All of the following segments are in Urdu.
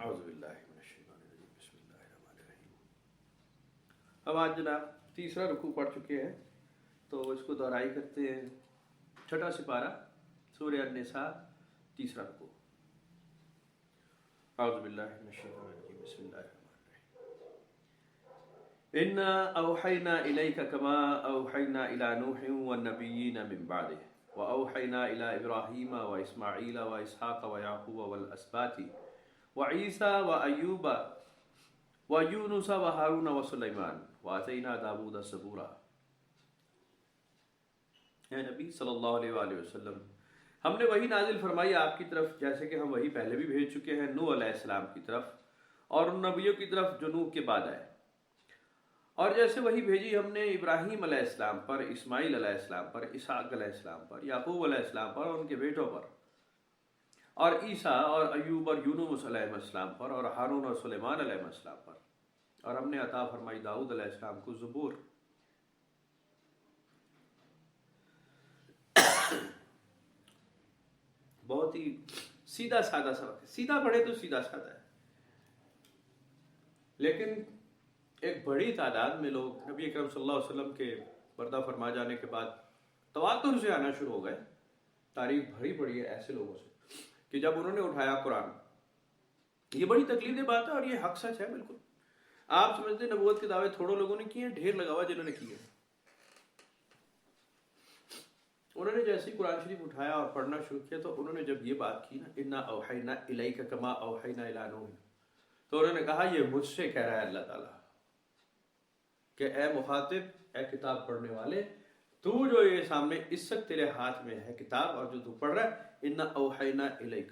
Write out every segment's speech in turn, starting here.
اعوذ باللہ من الشیطان الرجیم بسم اللہ الرحمن الرحیم. اب آج جناب تیسرا رکوع پڑھ چکے ہیں تو اس کو دہرائی کرتے ہیں. چھٹا سپارہ سورہ النساء تیسرا رکوع. اعوذ باللہ من الشیطان الرجیم بسم اللہ الرحمن الرحیم. انا اوحینا الیک کما اوحینا الی نوح والنبیین من بعدہ واوحینا الی ابراہیم واسماعیل واسحاق ویعقوب والاسباط وعیسیٰ وایوب ویونس وہارون وسلیمان وآتینا داود زبورا. اے نبی صلی اللہ علیہ وآلہ وسلم، ہم نے وحی نازل فرمائی آپ کی طرف جیسے کہ ہم وحی پہلے بھی بھیج چکے ہیں نوح علیہ السلام کی طرف اور ان نبیوں کی طرف جو نوح کے بعد آئے، اور جیسے وحی بھیجی ہم نے ابراہیم علیہ السلام پر، اسماعیل علیہ السلام پر، اسحاق علیہ السلام پر، یعقوب علیہ السلام پر اور ان کے بیٹوں پر، اور عیسیٰ اور ایوب اور یونس علیہ السلام پر، اور ہارون اور سلیمان علیہ السلام پر، اور ہم نے عطا فرمائی داؤد علیہ السلام کو زبور. بہت ہی سیدھا سادہ سبق ہے. سیدھا پڑھے تو سیدھا سادہ ہے، لیکن ایک بڑی تعداد میں لوگ نبی اکرم صلی اللہ علیہ وسلم کے پردہ فرما جانے کے بعد تواتر سے آنا شروع ہو گئے. تاریخ بھری پڑی ہے ایسے لوگوں سے کہ جب انہوں نے اٹھایا قرآن، یہ بڑی تکلیف دہ بات ہے اور یہ حق سچ ہے. بالکل آپ سمجھتے ہیں نبوت کے دعوے تھوڑے لوگوں نے کیے ہیں، ڈھیر لگا ہوا جنہوں نے کیے. انہوں نے جیسے ہی قرآن شریف اٹھایا اور پڑھنا شروع کیا تو انہوں نے جب یہ بات کی نا انا اوحینا الیک کما اوحینا الی نوح، تو انہوں نے کہا یہ مجھ سے کہہ رہا ہے اللہ تعالیٰ کہ اے مخاطب، اے کتاب پڑھنے والے، تو جو یہ سامنے اس وقت تیرے ہاتھ میں ہے کتاب اور جو تو پڑھ رہا ہے، انا اوحینا الیک،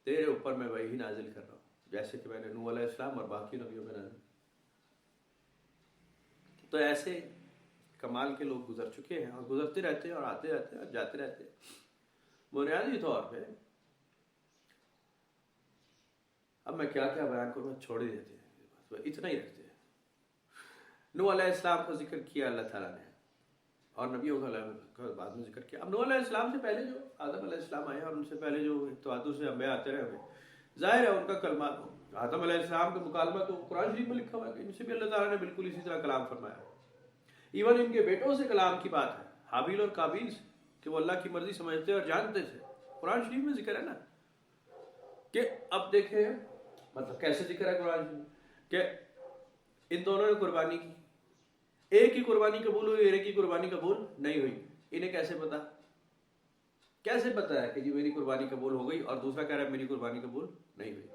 تیرے اوپر میں وحی نازل کر رہا ہوں جیسے کہ میں نے نوح علیہ السلام اور باقی نبیوں میں نازل. تو ایسے کمال کے لوگ گزر چکے ہیں اور گزرتے رہتے ہیں اور آتے رہتے ہیں اور جاتے رہتے ہیں. بنیادی طور پہ اب میں کیا کیا بیان کروں، چھوڑ ہی دیتے ہیں، اتنا ہی رکھتے ہیں. نوح علیہ السلام کا ذکر کیا اللہ تعالیٰ نے اور نبیوں کا بعد میں ذکر کیا. اب نوح علیہ السلام سے پہلے جو آدم علیہ السلام آئے اور ان سے پہلے جو تواتر سے انبیاء آتے رہے ہوئے، ظاہر ہے ان کا کلمہ، آدم علیہ السلام کا مکالمہ تو قرآن شریف میں لکھا ہوا ہے کہ ان سے بھی اللہ تعالیٰ نے بالکل اسی طرح کلام فرمایا. ایون ان کے بیٹوں سے کلام کی بات ہے، حابیل اور قابیل سے، کہ وہ اللہ کی مرضی سمجھتے اور جانتے تھے. قرآن شریف میں ذکر ہے نا کہ اب دیکھیں مطلب کیسے ذکر ہے قرآن شریف کہ ان دونوں نے قربانی کی، ایک ہی قربانی قبول ہوئی، ایک ہی قربانی قبول نہیں ہوئی. انہیں کیسے پتا ہے کہ جی میری قربانی قبول ہو گئی اور دوسرا کہہ رہا ہے میری قربانی قبول نہیں ہوئی؟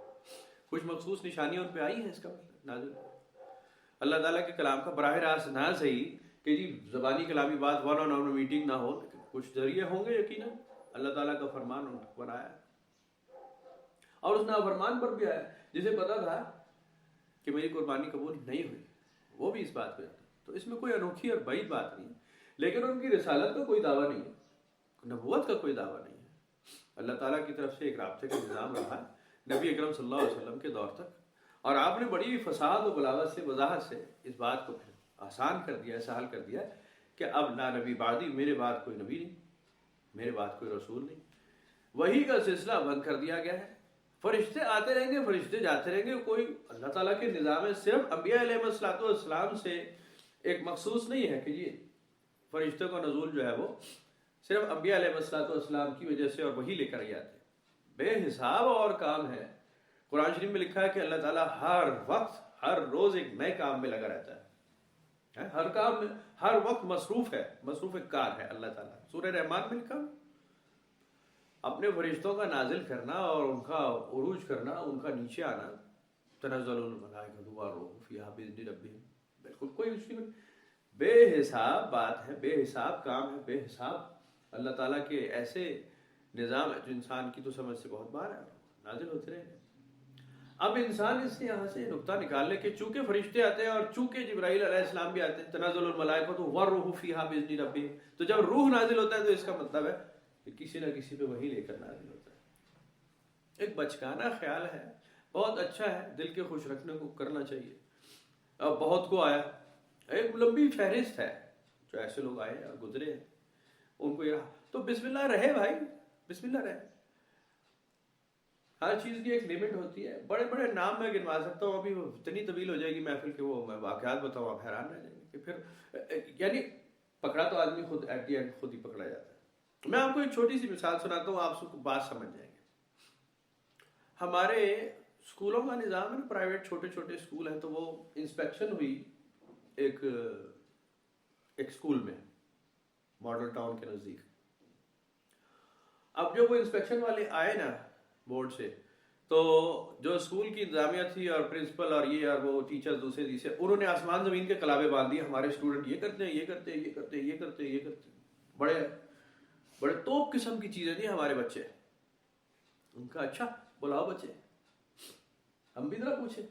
کچھ مخصوص نشانیاں ان پہ آئی ہیں. اس کا مطلب نازل اللہ تعالیٰ کے کلام کا براہ راست نہ صحیح کہ جی زبانی کلامی بات ون آن ون میٹنگ نہ ہو، لیکن کچھ ذریعے ہوں گے یقیناً. اللہ تعالیٰ کا فرمان ان پر آیا اور اس نافرمان پر بھی آیا جسے پتا تھا کہ میری قربانی قبول نہیں ہوئی، وہ بھی اس بات پہ آتا. تو اس میں کوئی انوکھی اور بعید بات نہیں ہے، لیکن ان کی رسالت کا کوئی دعویٰ نہیں ہے، نبوت کا کوئی دعویٰ نہیں ہے. اللہ تعالیٰ کی طرف سے ایک رابطے کا نظام رہا نبی اکرم صلی اللہ علیہ وسلم کے دور تک، اور آپ نے بڑی فصاحت و بلاغت سے، وضاحت سے اس بات کو پھر آسان کر دیا، سہل کر دیا کہ اب لا نبی بعدی، میرے بعد کوئی نبی نہیں، میرے بعد کوئی رسول نہیں. وحی کا سلسلہ بند کر دیا گیا ہے. فرشتے آتے رہیں گے، فرشتے جاتے رہیں گے. کوئی اللہ تعالیٰ کے نظام ہے صرف انبیاء علیہ السلام سے ایک مخصوص نہیں ہے کہ یہ فرشتوں کا نزول جو ہے وہ صرف انبیاء علیہ السلام کی وجہ سے اور وہی لے کر ہی آتے. بے حساب اور کام ہے. قرآن شریف میں لکھا ہے کہ اللہ تعالیٰ ہر وقت ہر روز ایک نئے کام میں لگا رہتا ہے. ہر کام میں ہر وقت مصروف ہے، مصروف کار ہے اللہ تعالیٰ. سورہ رحمان میں لکھا اپنے فرشتوں کا نازل کرنا اور ان کا عروج کرنا، ان کا نیچے آنا. تنزل الملائکۃ والروح فیہا بإذن ربہم، بالکل کوئی اس میں بے حساب بات ہے، بے حساب کام ہے، بے حساب اللہ تعالیٰ کے ایسے نظام ہے جو انسان کی تو سمجھ سے بہت باہر ہے، نازل ہوتے رہے. اب انسان اس سے یہاں سے نقطہ نکال لے کہ چونکہ فرشتے آتے ہیں اور چونکہ جبرائیل علیہ السلام بھی آتے ہیں، تنزل الملائکۃ والروح فیہا بإذن ربہم، تو جب روح نازل ہوتا ہے تو اس کا مطلب ہے کہ کسی نہ کسی پہ وہی لے کر نازل ہوتا ہے. ایک بچکانہ خیال ہے، بہت اچھا ہے، دل کے خوش رکھنے کو کرنا چاہیے. اب بہت کو آیا، ایک لمبی فہرست ہے جو ایسے لوگ آئے اور گزرے ہیں، ان کو یہ رہا تو بسم اللہ رہے بھائی، بسم اللہ رہے. ہر چیز کی ایک لمٹ ہوتی ہے. بڑے بڑے نام میں گنوا سکتا ہوں, ابھی اتنی طویل ہو جائے گی محفل کہ وہ میں واقعات بتاؤں آپ حیران رہ جائیں گے کہ پھر یعنی پکڑا تو آدمی خود ایٹ دی اینڈ خود ہی پکڑا جاتا ہے. میں آپ کو ایک چھوٹی سی مثال سناتا ہوں, آپ سب کو بات سمجھ جائیں گے. ہمارے اسکولوں کا نظام ہے نا, پرائیویٹ چھوٹے چھوٹے اسکول ہیں, تو وہ انسپیکشن ہوئی ایک اسکول میں ماڈل ٹاؤن کے نزدیک. اب جب وہ انسپیکشن والے آئے نا بورڈ سے, تو جو اسکول کی انتظامیہ تھی اور پرنسپل اور یہ اور وہ ٹیچر دوسرے تیسرے, انہوں نے آسمان زمین کے کلابے باندھ دیے. ہمارے اسٹوڈنٹ یہ کرتے ہیں, یہ کرتے ہیں, یہ کرتے ہیں, یہ کرتے ہیں, یہ کرتے ہیں. بڑے بڑے توپ قسم کی چیزیں تھیں ہمارے بچے. ان کا اچھا بلاؤ بچے, ہم بھی ذرا پوچھے.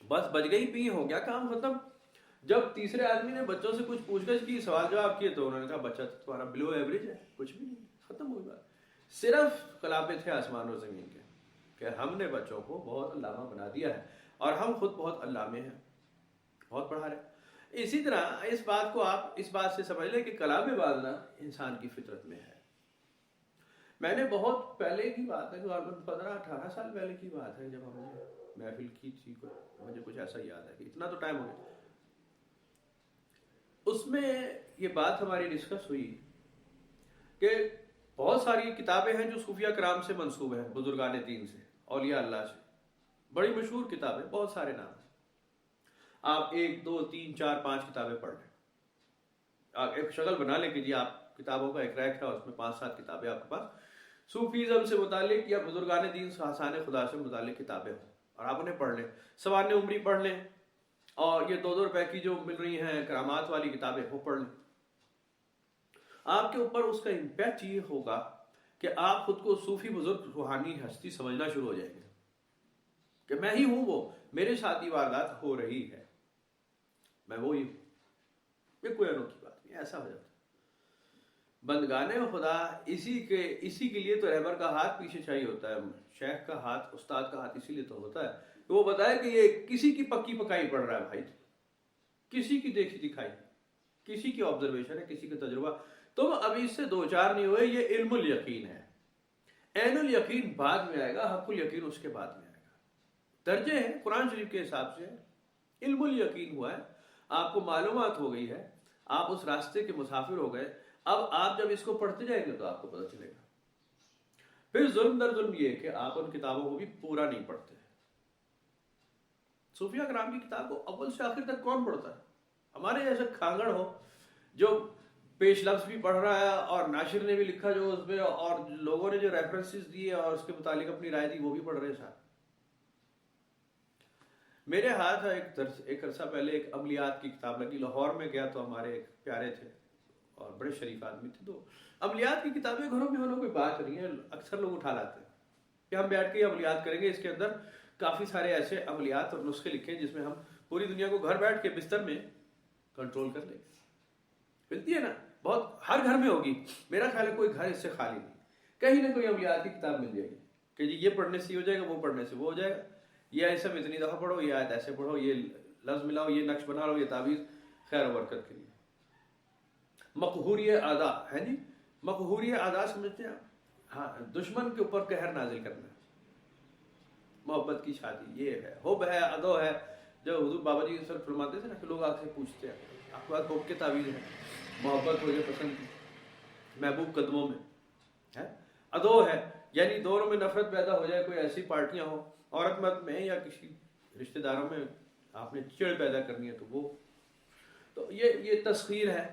بس بج گئی پی, ہو گیا کام ختم. جب تیسرے آدمی نے بچوں سے کچھ پوچھ گچھ کی, سوال جواب کیے, تو انہوں نے کہا بچہ تمہارا بلو ایوریج ہے, کچھ بھی نہیں, ختم ہوئی بات. صرف کلابے تھے آسمان اور زمین کے کہ ہم نے بچوں کو بہت علامہ بنا دیا ہے, اور ہم خود بہت علامے ہیں, بہت پڑھا رہے. اسی طرح اس بات کو آپ اس بات سے سمجھ لیں کہ کلابے باندھنا انسان کی فطرت میں ہے. میں نے بہت پہلے کی بات ہے, 15-18 سال پہلے کی بات ہے, جب ہم نے محفل کی تھی, مجھے کچھ ایسا یاد ہے کہ اتنا تو ٹائم ہو گیا. اس میں یہ بات ہماری ڈسکس ہوئی کہ بہت ساری کتابیں ہیں جو صوفیہ کرام سے منسوب ہیں, بزرگان دین سے, اولیاء اللہ سے. بڑی مشہور کتابیں, بہت سارے نام ہیں. آپ 1 2 3 4 5 کتابیں پڑھ لیں, آپ ایک شکل بنا لیں کہ جی آپ کتابوں کا ایک ریک ہے, اس میں 5-7 کتابیں آپ کے پاس صوفیزم سے متعلق یا بزرگان دین آسان خدا سے متعلق کتابیں ہوں, اور آپ انہیں پڑھ لیں. سوانح عمری پڑھ لیں, اور یہ 2-2 روپے کی جو مل رہی ہیں کرامات والی کتابیں وہ پڑھ لیں. آپ کے اوپر اس کا امپیکٹ یہ ہوگا کہ آپ خود کو صوفی بزرگ روحانی ہستی سمجھنا شروع ہو جائیں گے کہ میں ہی ہوں وہ, میرے ساتھ یہ واردات ہو رہی ہے, میں وہی ہوں. یہ کوئی انوکھی بات نہیں, ایسا ہو جاتا ہے. بندگان خدا اسی کے لیے تو رہبر کا ہاتھ پیچھے چاہیے ہوتا ہے, شیخ کا ہاتھ, استاد کا ہاتھ اسی لیے تو ہوتا ہے کہ وہ بتائے کہ یہ کسی کی پکی پکائی پڑ رہا ہے بھائی, کسی کی دیکھی دکھائی, کسی کی آبزرویشن ہے, کسی کا تجربہ. تم ابھی اس سے 2-4 نہیں ہوئے, یہ علم الیقین ہے. عین الیقین بعد میں آئے گا, حق الیقین اس کے بعد میں آئے گا. درجے ہیں قرآن شریف کے حساب سے. علم الیقین ہوا ہے, آپ کو معلومات ہو گئی ہے, آپ اس راستے کے مسافر ہو گئے. اب آپ جب اس کو پڑھتے جائیں گے تو آپ کو پتہ چلے گا. پھر ظلم در ظلم یہ کہ آپ ان کتابوں کو بھی پورا نہیں پڑھتے. صوفیہ کرام کی کتاب کو اول سے آخر تک کون پڑھتا ہے؟ ہمارے جیسے کھانگڑ ہو جو پیش لفظ بھی پڑھ رہا ہے, اور ناشر نے بھی لکھا جو اس میں, اور لوگوں نے جو ریفرنسز دیے اور اس کے متعلق اپنی رائے دی, وہ بھی پڑھ رہے ہیں. میرے ہاتھ ایک عرصہ پہلے ایک عملیات کی کتاب لگی. لاہور میں گیا تو ہمارے ایک پیارے تھے اور بڑے شریف آدمی تھے, تو عملیات کی کتابیں گھروں میں ہونا کوئی بات نہیں ہے, اکثر لوگ اٹھا لاتے ہیں کہ ہم بیٹھ کے عملیات کریں گے. اس کے اندر کافی سارے ایسے عملیات اور نسخے لکھے ہیں جس میں ہم پوری دنیا کو گھر بیٹھ کے بستر میں کنٹرول کر لیں. ملتی ہے نا, بہت ہر گھر میں ہوگی. میرا خیال ہے کوئی گھر اس سے خالی نہیں, کہیں نہ کوئی عملیات کی کتاب مل جائے گی کہ جی یہ پڑھنے سے یہ ہو جائے گا, وہ پڑھنے سے وہ ہو جائے گا, یہ ایسا اتنی دفعہ پڑھو, یہ آیت ایسے پڑھو, یہ لفظ ملاؤ, یہ نقش بنا لو, یہ تعویذ خیر و برکت کے لیے. مقہوری اعداء ہے جی, مقہوری اعداء سمجھتے ہیں آپ؟ ہاں, دشمن کے اوپر قہر نازل کرنا. محبت کی شادی یہ ہے, حب ہے, ادو ہے. جو حضور بابا جی سر فرماتے تھے نا کہ لوگ آ کے پوچھتے ہیں آپ کے پاس حب کے تعویذ ہے, محبت ہو جائے پسند کی, محبوب قدموں میں ہے. ادو ہے یعنی دونوں میں نفرت پیدا ہو جائے, کوئی ایسی پارٹیاں ہوں عورت مرد میں یا کسی رشتہ داروں میں, آپ نے چڑ پیدا کرنی ہے تو وہ, تو یہ تسخیر ہے,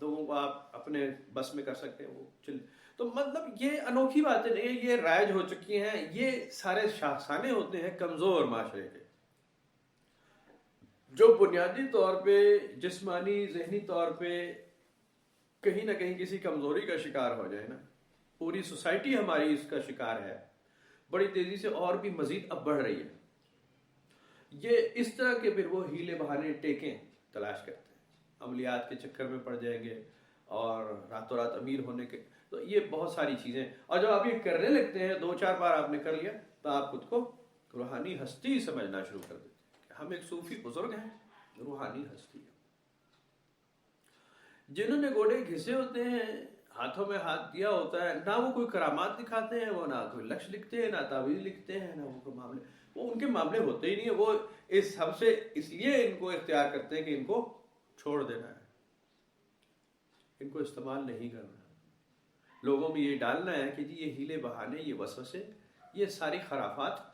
لوگوں کو آپ اپنے بس میں کر سکتے ہیں, وہ چل. تو مطلب یہ انوکھی باتیں نہیں, یہ رائج ہو چکی ہیں. یہ سارے شاخسانے ہوتے ہیں کمزور معاشرے کے, جو بنیادی طور پہ جسمانی ذہنی طور پہ کہیں نہ کہیں کسی کمزوری کا شکار ہو جائے نا. پوری سوسائٹی ہماری اس کا شکار ہے, بڑی تیزی سے, اور بھی مزید اب بڑھ رہی ہے. یہ اس طرح کے پھر وہ ہیلے بہانے ٹیکیں تلاش کرتے ہیں, عملیات کے چکر میں پڑ جائیں گے اور راتوں رات امیر ہونے کے. تو یہ بہت ساری چیزیں, اور جب آپ یہ کرنے لگتے ہیں 2-4 بار آپ نے کر لیا تو آپ خود کو روحانی ہستی سمجھنا شروع کر دیتے ہیں. ہم ایک صوفی بزرگ ہیں, روحانی ہستی ہے. جنہوں نے گوڑے گھسے ہوتے ہیں ہاتھوں میں ہاتھ دیا ہوتا ہے، نہ وہ کوئی کرامات دکھاتے ہیں، وہ نہ کوئی لکش لکھتے ہیں، نہ تعویذ لکھتے ہیں، نہ وہ کوئی معاملے، وہ ان کے معاملے ہوتے ہی نہیں ہیں. وہ اس سب سے اس لیے ان کو اختیار کرتے ہیں کہ ان کو چھوڑ دینا ہے، ان کو استعمال نہیں کرنا. لوگوں میں یہ ڈالنا ہے کہ جی یہ ہیلے بہانے، یہ وسوسے، یہ ساری خرافات،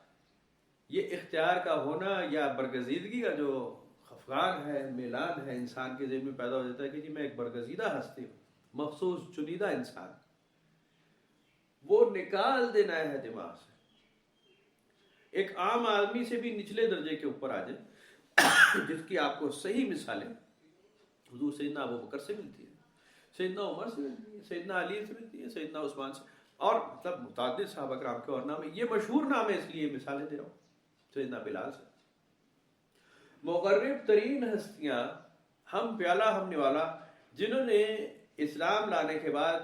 یہ اختیار کا ہونا یا برگزیدگی کا جو خفقان ہے، میلان ہے انسان کے ذہن میں پیدا ہو جاتا ہے کہ جی میں ایک برگزیدہ ہستی ہوں، مخصوص چنیدہ انسان، وہ نکال دینا ہے دماغ سے. ایک عام آدمی سے بھی نچلے درجے کے اوپر آ جائے، جس کی آپ کو صحیح مثالیں حضور سیدنا ابو بکر سے ملتی ہیں، سیدنا عمر سے ملتی ہے، سیدنا علی سے ملتی ہے، سیدنا عثمان سے، اور مطلب متعدد صحابہ کرام کے اور نام ہے. یہ مشہور نام ہے اس لیے مثالیں دے رہا ہوں. سیدنا بلال سے. مغرب ترین ہستیاں، ہم پیالہ ہم نوالا، جنہوں نے اسلام لانے کے بعد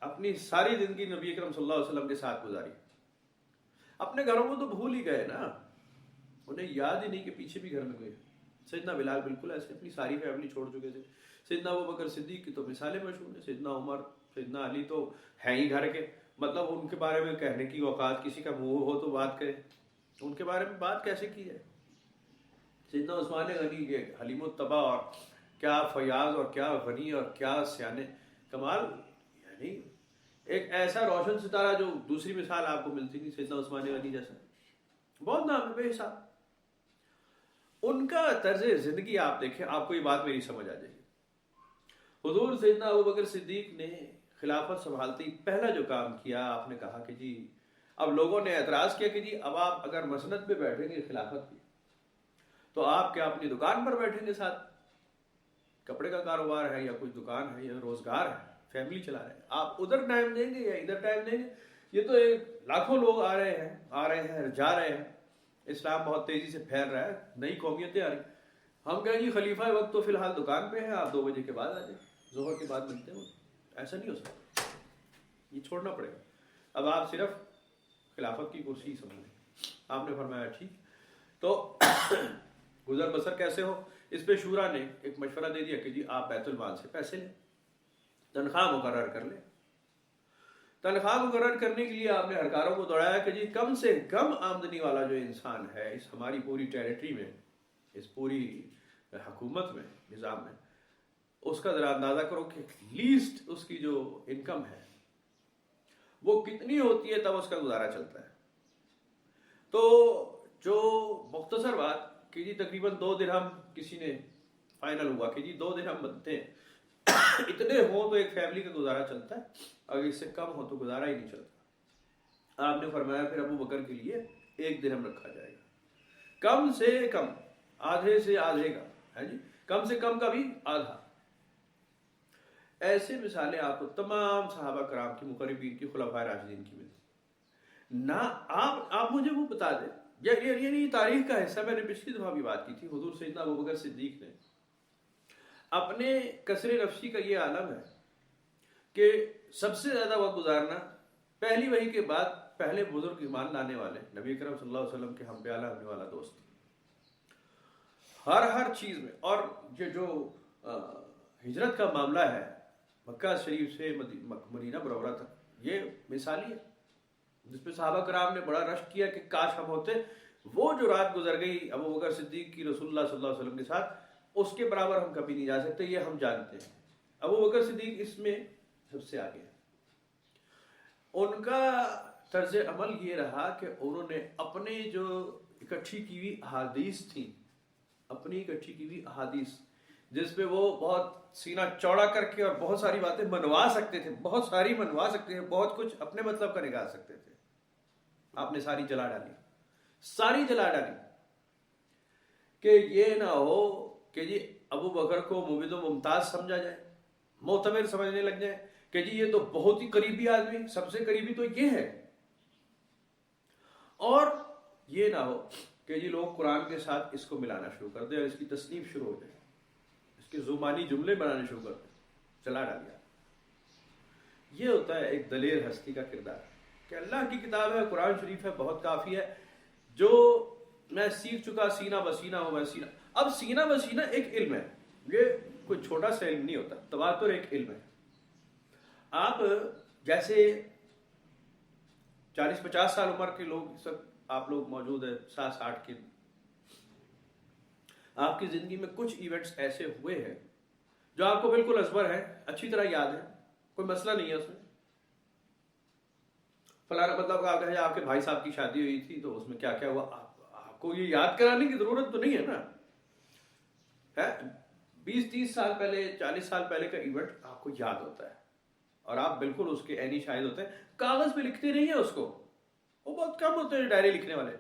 اپنی ساری زندگی نبی اکرم صلی اللہ علیہ وسلم کے ساتھ گزاری، اپنے گھروں کو تو بھول ہی گئے نا، انہیں یاد ہی نہیں کہ پیچھے بھی گھر میں گئے. سیدنا بلال بالکل ایسے اپنی ساری فیملی چھوڑ چکے تھے. سیدنا ابو بکر صدیق کی تو مثالیں مشہور ہیں. سیدنا عمر، سیدنا علی تو ہیں ہی گھر کے، مطلب ان کے بارے میں کہنے کی اوقات کسی کا منہ ہو تو بات کرے، ان کے بارے میں بات کیسے کی ہے. سیدنا عثمان غنی کے حلیم الطبع، اور کیا فیاض اور کیا غنی اور کیا سیانے، کمال، یعنی ایک ایسا روشن ستارہ جو دوسری مثال آپ کو ملتی نہیں سیدنا عثمان غنی جیسا. بہت نام ہے بے حساب. ان کا طرز زندگی آپ دیکھیں، آپ کو یہ بات میری سمجھ آ جائے گی. حضور سیدنا ابو بکر صدیق نے خلافت سنبھالتی پہلا جو کام کیا، آپ نے کہا کہ جی اب لوگوں نے اعتراض کیا کہ جی اب آپ اگر مسند پہ بیٹھیں گے خلافت کی تو آپ کیا اپنی دکان پر بیٹھیں گے، ساتھ کپڑے کا کاروبار ہے یا کوئی دکان ہے یا روزگار ہے، فیملی چلا رہے ہیں، آپ ادھر ٹائم دیں گے یا ادھر ٹائم دیں گے؟ یہ تو ایک لاکھوں لوگ آ رہے ہیں جا رہے ہیں، اسلام بہت تیزی سے پھیل رہا ہے، نئی قومیتیں آ رہی، ہم کہیں جی خلیفہ وقت تو فی الحال دکان پہ ہے، آپ 2 بجے کے بعد آ جائیں، ظہر کے بعد ملتے ہیں. ایسا نہیں ہو سکتا، یہ چھوڑنا پڑے گا. اب آپ صرف خلافت کی کرسی ہی سمجھ لیں. آپ نے فرمایا ٹھیک. تو گزر بسر کیسے ہو، اس پہ شورا نے ایک مشورہ دے دیا کہ جی آپ بیت المال سے پیسے لیں، تنخواہ مقرر کر لیں. تنخواہ مقرر کرنے کے لیے آپ نے ہرکاروں کو دوڑایا کہ جی کم سے کم آمدنی والا جو انسان ہے اس ہماری پوری ٹیریٹری میں، اس پوری حکومت میں، نظام میں، اس کا ذرا اندازہ کرو کہ لیسٹ اس کی جو انکم ہے وہ کتنی ہوتی ہے، تب اس کا گزارا چلتا ہے. تو جو مختصر بات کہ جی تقریباً 2 درہم کسی نے فائنل ہوا کہ جی 2 درہم بنتے ہیں، اتنے ہوں تو ایک فیملی کا گزارا چلتا ہے، اگر اس سے کم ہو تو گزارا ہی نہیں چلتا. آپ نے فرمایا پھر ابو بکر کے لیے 1 درہم رکھا جائے گا، کم سے کم، آدھے سے آدھے کا ہے جی، کم سے کم کا بھی آدھا. ایسے مثالیں آپ کو تمام صحابہ کرام کی، مقربین کی، خلفائے راشدین کی ملتی. نہ آپ مجھے وہ بتا دیں، یعنی تاریخ کا حصہ، میں نے پچھلی دفعہ بھی بات کی تھی، حضور سیدنا ابو بکر صدیق نے اپنے کثر نفسی کا یہ عالم ہے کہ سب سے زیادہ وقت گزارنا پہلی وحی کے بعد پہلے بزرگ ایمان لانے والے نبی اکرم صلی اللہ علیہ وسلم کے ہم پیالہ ہونے والا دوست، ہر چیز میں. اور یہ جو ہجرت کا معاملہ ہے مکہ شریف سے مدینہ منورہ تک، یہ مثالی ہے جس پہ صحابہ کرام نے بڑا رشک کیا کہ کاش ہم ہوتے. وہ جو رات گزر گئی ابو بکر صدیق کی رسول اللہ صلی اللہ علیہ وسلم کے ساتھ، اس کے برابر ہم کبھی نہیں جا سکتے، یہ ہم جانتے ہیں. ابو بکر صدیق اس میں سب سے آگے ہیں. ان کا طرز عمل یہ رہا کہ انہوں نے اپنے جو اکٹھی کی ہوئی احادیث تھیں، اپنی اکٹھی کی ہوئی احادیث جس پہ وہ بہت سینہ چوڑا کر کے اور بہت ساری باتیں منوا سکتے تھے، بہت ساری منوا سکتے تھے، بہت کچھ اپنے مطلب کا نکال سکتے تھے، آپ نے ساری جلا ڈالی کہ یہ نہ ہو کہ جی ابو بکر کو مبید و ممتاز سمجھا جائے، معتبر سمجھنے لگ جائے کہ جی یہ تو بہت ہی قریبی آدمی، سب سے قریبی تو یہ ہے. اور یہ نہ ہو کہ جی لوگ قرآن کے ساتھ اس کو ملانا شروع کر دیں اور اس کی تصنیف شروع ہو جائے، اس کے زبانی جملے بنانے شروع کر دیں. چلا ڈالیا. یہ ہوتا ہے ایک دلیر ہستی کا کردار کہ اللہ کی کتاب ہے، قرآن شریف ہے، بہت کافی ہے، جو میں سیکھ چکا، سینہ بسینہ ہو میں سینہ. اب سینہ بسینہ ایک علم ہے، یہ کوئی چھوٹا سا علم نہیں ہوتا، تواتر ایک علم ہے. آپ جیسے 40-50 سال عمر کے لوگ سب آپ لوگ موجود ہیں، 60 کے، آپ کی زندگی میں کچھ ایونٹس ایسے ہوئے ہیں جو آپ کو بالکل ازبر ہے، اچھی طرح یاد ہے، کوئی مسئلہ نہیں ہے اس میں. فلانا مطلب آپ کے بھائی صاحب کی شادی ہوئی تھی تو اس میں کیا کیا ہوا، آپ کو یہ یاد کرانے کی ضرورت تو نہیں ہے نا. 20-30 سال پہلے، 40 سال پہلے کا ایونٹ آپ کو یاد ہوتا ہے اور آپ بالکل اس کے عینی شاہد ہوتے ہیں. کاغذ پہ لکھتے نہیں ہیں اس کو، وہ بہت کم ہوتے ہیں ڈائری لکھنے والے.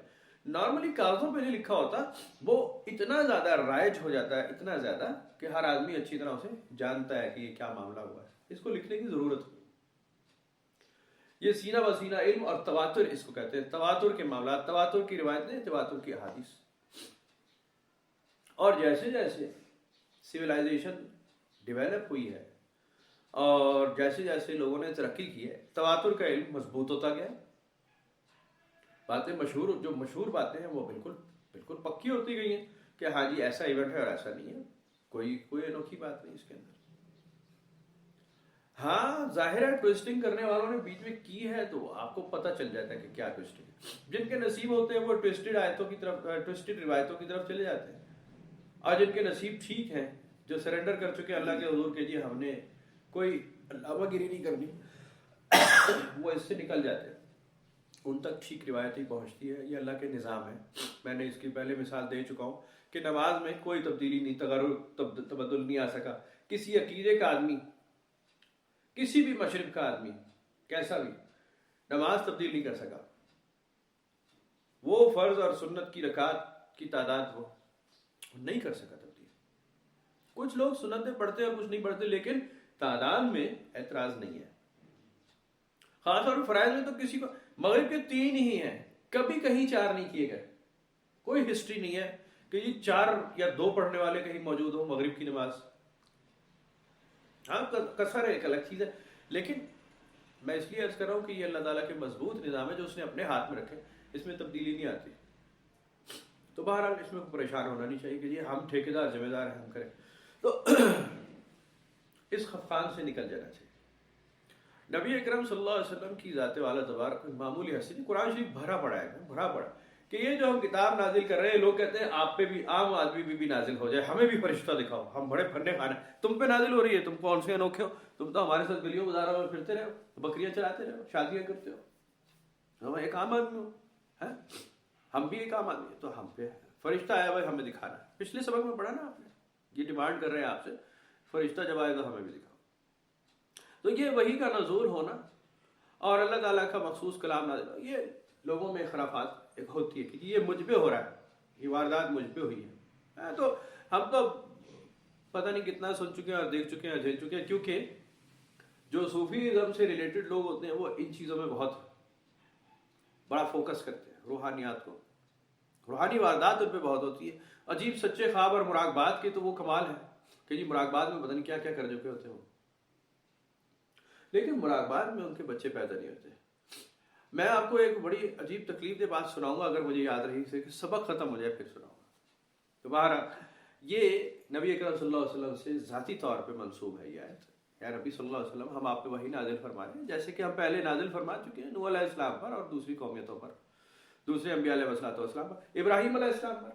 نارملی کاغذوں پہ نہیں لکھا ہوتا، وہ اتنا زیادہ رائج ہو جاتا ہے، اتنا زیادہ کہ ہر آدمی اچھی طرح اسے جانتا ہے کہ یہ کیا معاملہ ہوا ہے. اس کو لکھنے کی ضرورت. یہ سینہ بسینہ علم اور تواتر اس کو کہتے ہیں. تواتر کے معاملات، تواتر کی روایتیں، تواتر کی احادیث. اور جیسے جیسے سویلائزیشن ڈیولپ ہوئی ہے اور جیسے جیسے لوگوں نے ترقی کی ہے، تواتر کا علم مضبوط ہوتا گیا. باتیں جو مشہور باتیں ہیں وہ بالکل بالکل پکی ہوتی گئی ہیں کہ ہاں جی ایسا ایونٹ ہے اور ایسا نہیں ہے. کوئی انوکھی بات نہیں اس کے اندر. ہاں ظاہر ہے ٹویسٹنگ کرنے والوں نے بیچ میں کی ہے تو آپ کو پتہ چل جاتا ہے کہ کیا ٹویسٹنگ ہے. جن کے نصیب ہوتے ہیں وہ ٹویسٹڈ آیتوں کی طرف، ٹویسٹڈ روایتوں کی طرف چلے جاتے ہیں، اور جن کے نصیب ٹھیک ہیں، جو سرنڈر کر چکے اللہ کے حضور کے جی ہم نے کوئی علامہ گیری نہیں کرنی، وہ اس سے نکل جاتے ہیں. ان تک ٹھیک روایت ہی پہنچتی ہے. یہ اللہ کے نظام ہے. میں نے اس کی پہلے مثال دے چکا ہوں کہ نماز میں کوئی تبدیلی نہیں، تبدل نہیں آ سکا. کسی عقیدے کا آدمی، کسی بھی مشرق کا آدمی کیسا بھی، نماز تبدیل نہیں کر سکا. وہ فرض اور سنت کی رکعت کی تعداد وہ نہیں کر سکا تبدیل. کچھ لوگ سنتیں پڑھتے اور کچھ نہیں پڑھتے، لیکن تعداد میں اعتراض نہیں ہے. خاص طور پر فرائض میں تو کسی کو، مغرب کے 3 ہی ہیں، کبھی کہیں 4 نہیں کیے گئے. کوئی ہسٹری نہیں ہے کہ یہ 4 یا 2 پڑھنے والے کہیں موجود ہوں مغرب کی نماز. ہاں کثر ہے، ایک الگ چیز ہے، لیکن میں اس لیے عرض کر رہا ہوں کہ یہ اللہ تعالیٰ کے مضبوط نظام ہے جو اس نے اپنے ہاتھ میں رکھے. اس میں تبدیلی نہیں آتی. تو بہرحال اس میں پریشان ہونا نہیں چاہیے کہ یہ ہم ٹھیکیدار ذمہ دار ہیں، ہم کریں. تو اس خفقان سے نکل جانا چاہیے. نبی اکرم صلی اللہ علیہ وسلم کی ذات والا تبارک کوئی معمولی حسین. قرآن شریف بھرا پڑا ہے، بھرا پڑا کہ یہ جو ہم کتاب نازل کر رہے ہیں، لوگ کہتے ہیں آپ پہ بھی، عام آدمی پہ بھی نازل ہو جائے، ہمیں بھی فرشتہ دکھاؤ، ہم بڑے پھرنے کھانے. تم پہ نازل ہو رہی ہے، تم کون سے انوکھے ہو؟ تم تو ہمارے ساتھ گلیوں بازاروں میں پھرتے رہو، بکریاں چلاتے رہو، شادیاں کرتے ہو. ہم ایک عام آدمی ہو، ہم بھی ایک عام آدمی ہیں، تو ہم پہ فرشتہ آیا ہوا ہے، ہمیں دکھانا. پچھلے سبق میں پڑھا نا آپ نے، یہ ڈیمانڈ کر رہے ہیں آپ سے، فرشتہ جب آئے گا ہمیں بھی دکھاؤ. تو یہ وحی کا نزول ہونا اور اللہ تعالیٰ کا مخصوص کلام نازل، یہ لوگوں میں خرافات ایک ہوتی ہے کہ یہ مجھ پہ ہو رہا ہے، یہ واردات مجھ پہ ہوئی ہے. تو ہم تو پتہ نہیں کتنا سن چکے ہیں اور دیکھ چکے ہیں، جھیل چکے ہیں. کیونکہ جو صوفیزم سے ریلیٹڈ لوگ ہوتے ہیں وہ ان چیزوں میں بہت بڑا فوکس کرتے ہیں. روحانیات کو، روحانی واردات ان پہ بہت ہوتی ہے. عجیب سچے خواب اور مراقبات کے تو وہ کمال ہے کہ جی مراقبات میں پتہ نہیں کیا کیا کر چکے ہوتے ہیں وہ، لیکن مراقبات میں ان کے بچے پیدا نہیں ہوتے. میں آپ کو ایک بڑی عجیب تکلیف دہ بات سناؤں گا، اگر مجھے یاد رہی سے کہ سبق ختم ہو جائے پھر سناؤں گا. تو بہرحال یہ نبی اکرم صلی اللہ علیہ وسلم سے ذاتی طور پہ منسوب ہے یہ آیت. یا نبی صلی اللہ علیہ وسلم، ہم آپ پہ وحی نازل فرما رہے ہیں جیسے کہ ہم پہلے نازل فرما چکے ہیں نوح علیہ السلام پر اور دوسری قومیتوں پر، دوسرے انبیاء علیہ السلام پر، ابراہیم علیہ السلام پر،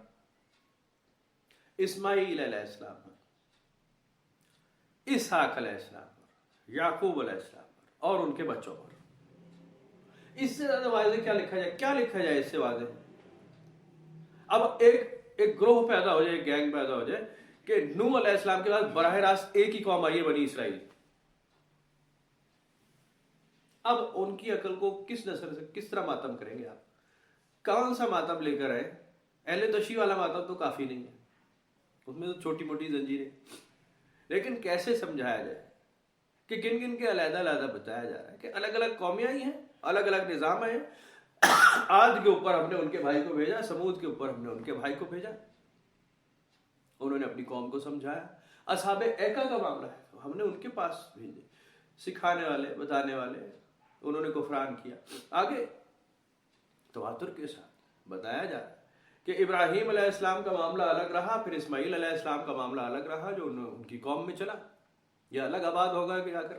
اسماعیل علیہ السلام پر، اسحاق علیہ السلام پر، یعقوب علیہ السلام پر اور ان کے بچوں پر. اس سے زیادہ واضح کیا لکھا جائے؟ کیا لکھا جائے اس سے واضح؟ اب ایک گروہ پیدا ہو جائے، ایک گینگ پیدا ہو جائے کہ نوح علیہ السلام کے بعد براہ راست ایک ہی قوم آئی ہے، بنی اسرائیل. اب ان کی عقل کو کس نظر سے کس طرح ماتم کریں گے آپ؟ کون سا ماتم لے کر آئے؟ اہل تشیع والا ماتم تو کافی نہیں ہے، اس میں تو چھوٹی موٹی زنجیریں. لیکن کیسے سمجھایا جائے کہ کن کن کے علیحدہ علیحدہ بتایا جا رہا ہے کہ الگ الگ قومیں آئی ہیں، الگ الگ نظام آئے. عاد کے اوپر ہم نے ان کے بھائی کو بھیجا، سمود کے اوپر ہم نے ان کے بھائی کو بھیجا. انہوں نے اپنی قوم کو سمجھایا. اصحاب ایکا کا معاملہ ہے، ہم نے ان کے پاس بھیجے سکھانے والے، بتانے والے. انہوں نے کفران کیا. آگے تواتر کے ساتھ بتایا جا رہا ہے کہ ابراہیم علیہ السلام کا معاملہ الگ رہا، پھر اسماعیل علیہ السلام کا معاملہ الگ رہا جو ان کی قوم میں چلا. یہ الگ آباد ہوگا کہ جا کر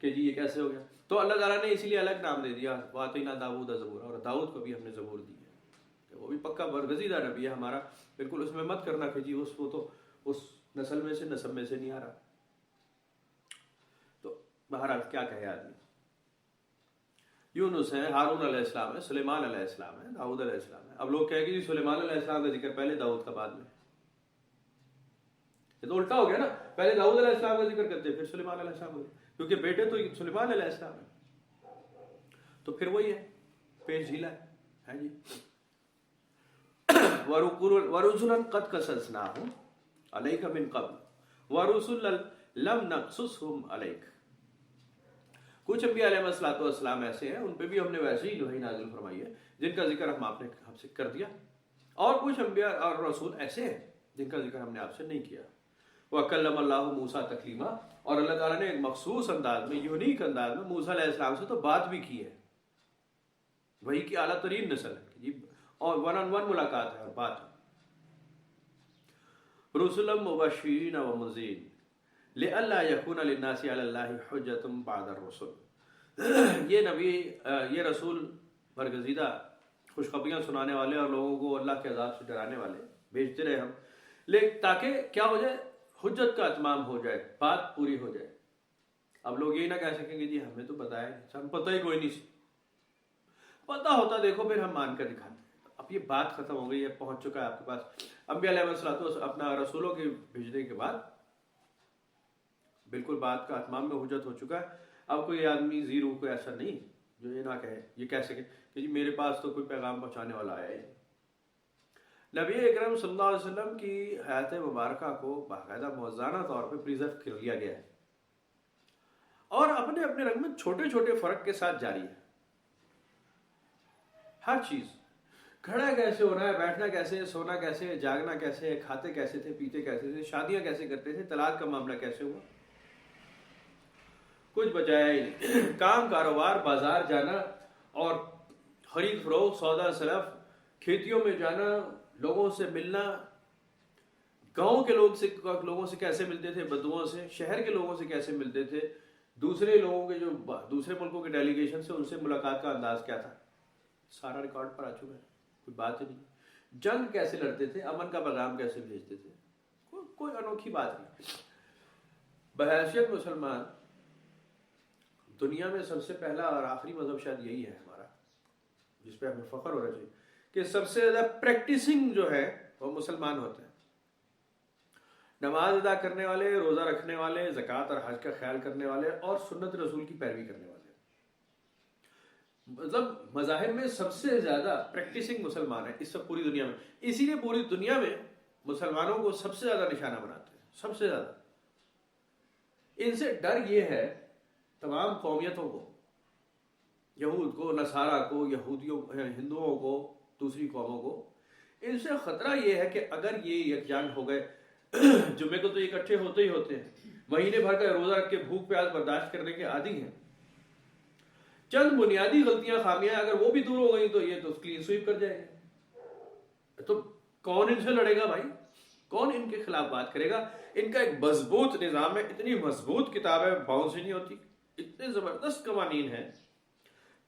کہ جی یہ کیسے ہو گیا. تو اللہ تعالیٰ نے اسی لیے الگ نام دے دیا وَآتَيْنَا دَاوُودَ زَبُورًا, اور داؤد کو بھی ہم نے زبور دی ہے. وہ بھی پکا برگزیدہ نبی ہے ہمارا, بالکل اس میں مت کرنا کہ جی وہ تو اس نسل میں سے نسب میں سے نہیں آ رہا. تو بہرحال کیا کہے آدمی. یونس ہے, ہارون علیہ السلام ہے, سلیمان علیہ السلام ہے, داؤد علیہ السلام ہے. اب لوگ کہیں کہ جی سلیمان علیہ السلام کا ذکر پہلے, داؤد کا بعد میں. یہ تو الٹا ہو گیا نا, پہلے داؤد علیہ السلام کا ذکر کرتے پھر سلیمان علیہ السلام کا, کیونکہ بیٹے تو سلیمان علیہ السلام ہے. تو پھر وہی ہے, پیش ڈھیلا ہے جی. وَرُسُلًا قَدْ قَصَصْنَاهُمْ عَلَيْكَ مِنْ قَبْلُ وَرُسُلًا لَمْ نَقْصُصْهُمْ عَلَيْكَ. کچھ انبیاء علیہ السلام ایسے ہیں, ان پہ بھی ہم نے ویسے ہی وحی نازل فرمائی ہے جن کا ذکر ہم نے آپ سے کر دیا, اور کچھ انبیاء اور رسول ایسے ہیں جن کا ذکر ہم نے آپ سے نہیں کیا. وَكَلَّمَ اللَّهُ مُوسَىٰ تَكْلِيمًا, اور اللہ تعالیٰ نے ایک مخصوص انداز میں, یونیک انداز میں موسیٰ علیہ السلام سے تو بات بھی کی ہے. وہی کی اعلیٰ ترین نسل ہے جی, اور ون آن ون ملاقات ہے اور بات. رُسُلًا مُبَشِّرِينَ وَمُنذِرِينَ لِئَلَّا يَكُونَ لِلنَّاسِ عَلَى اللَّهِ حُجَّةٌ بَعْدَ الرُّسُلِ. یہ نبی, یہ رسول برگزیدہ خوشخبریاں سنانے والے اور لوگوں کو اللہ کے عذاب سے ڈرانے والے بھیجتے رہے ہم, لیکن تاکہ کیا ہو جائے, حجت کا اتمام ہو جائے, بات پوری ہو جائے. اب لوگ یہ نہ کہہ سکیں گے جی ہمیں تو پتہ ہے, ہم پتہ ہی کوئی نہیں سی, پتہ ہوتا دیکھو پھر ہم مان کر دکھاتے. اب یہ بات ختم ہو گئی ہے, پہنچ چکا ہے آپ کے پاس. انبیاء علیہ السلام اپنا رسولوں کے بھیجنے کے بعد بالکل بات کا اتمام میں حجت ہو چکا ہے. اب کوئی آدمی زیرو کوئی ایسا نہیں جو یہ نہ کہے, یہ کہہ سکے کہ جی میرے پاس تو کوئی پیغام پہنچانے والا آیا ہے. نبی اکرم صلی اللہ علیہ وسلم کی حیات مبارکہ کو باقاعدہ موزانہ طور پہ پریزرو کر لیا گیا ہے, اور اپنے اپنے رنگ میں چھوٹے چھوٹے فرق کے ساتھ جاری ہے. ہر چیز, کھڑا کیسے ہونا ہے, بیٹھنا کیسے, سونا کیسے, جاگنا کیسے, کھاتے کیسے تھے, پیتے کیسے تھے, شادیاں کیسے کرتے تھے, طلاق کا معاملہ کیسے ہوا, کچھ بچایا ہی نہیں. کام, کاروبار, بازار جانا اور خرید فروخت, سودا سلف, کھیتیوں میں جانا, لوگوں سے ملنا, گاؤں کے لوگوں سے کیسے ملتے تھے, بدوؤں سے, شہر کے لوگوں سے کیسے ملتے تھے, دوسرے لوگوں کے جو دوسرے ملکوں کے ڈیلیگیشن سے ان سے ملاقات کا انداز کیا تھا, سارا ریکارڈ پر آ چکا ہے, کوئی بات ہی نہیں. جنگ کیسے لڑتے تھے, امن کا پیغام کیسے بھیجتے تھے, کوئی انوکھی بات نہیں. بحیثیت مسلمان دنیا میں سب سے پہلا اور آخری مذہب شاید یہی ہے ہمارا, جس پہ ہمیں فخر ہونا چاہیے کہ سب سے زیادہ پریکٹسنگ جو ہے وہ مسلمان ہوتے ہیں. نماز ادا کرنے والے, روزہ رکھنے والے, زکوٰۃ اور حج کا خیال کرنے والے, اور سنت رسول کی پیروی کرنے والے. مطلب مذاہب میں سب سے زیادہ پریکٹسنگ مسلمان ہے اس پوری دنیا میں. اسی لیے پوری دنیا میں مسلمانوں کو سب سے زیادہ نشانہ بناتے ہیں, سب سے زیادہ. ان سے ڈر یہ ہے تمام قومیتوں کو, یہود کو, نصارہ کو, یہودیوں, ہندوؤں کو, دوسری قوموں کو, ان سے خطرہ یہ ہے کہ اگر یہ یکجان ہو گئے, جمعے کو تو اکٹھے ہوتے ہی ہوتے ہیں, مہینے بھر کا روزہ رکھ کے بھوک پیاس برداشت کرنے کے عادی ہیں, چند بنیادی غلطیاں خامیاں اگر وہ بھی دور ہو گئی تو یہ تو کلین سویپ کر جائیں گے. تو کون ان سے لڑے گا بھائی, کون ان کے خلاف بات کرے گا. ان کا ایک مضبوط نظام ہے, اتنی مضبوط کتاب ہے, باؤنس ہی نہیں ہوتی, اتنے زبردست قوانین ہیں,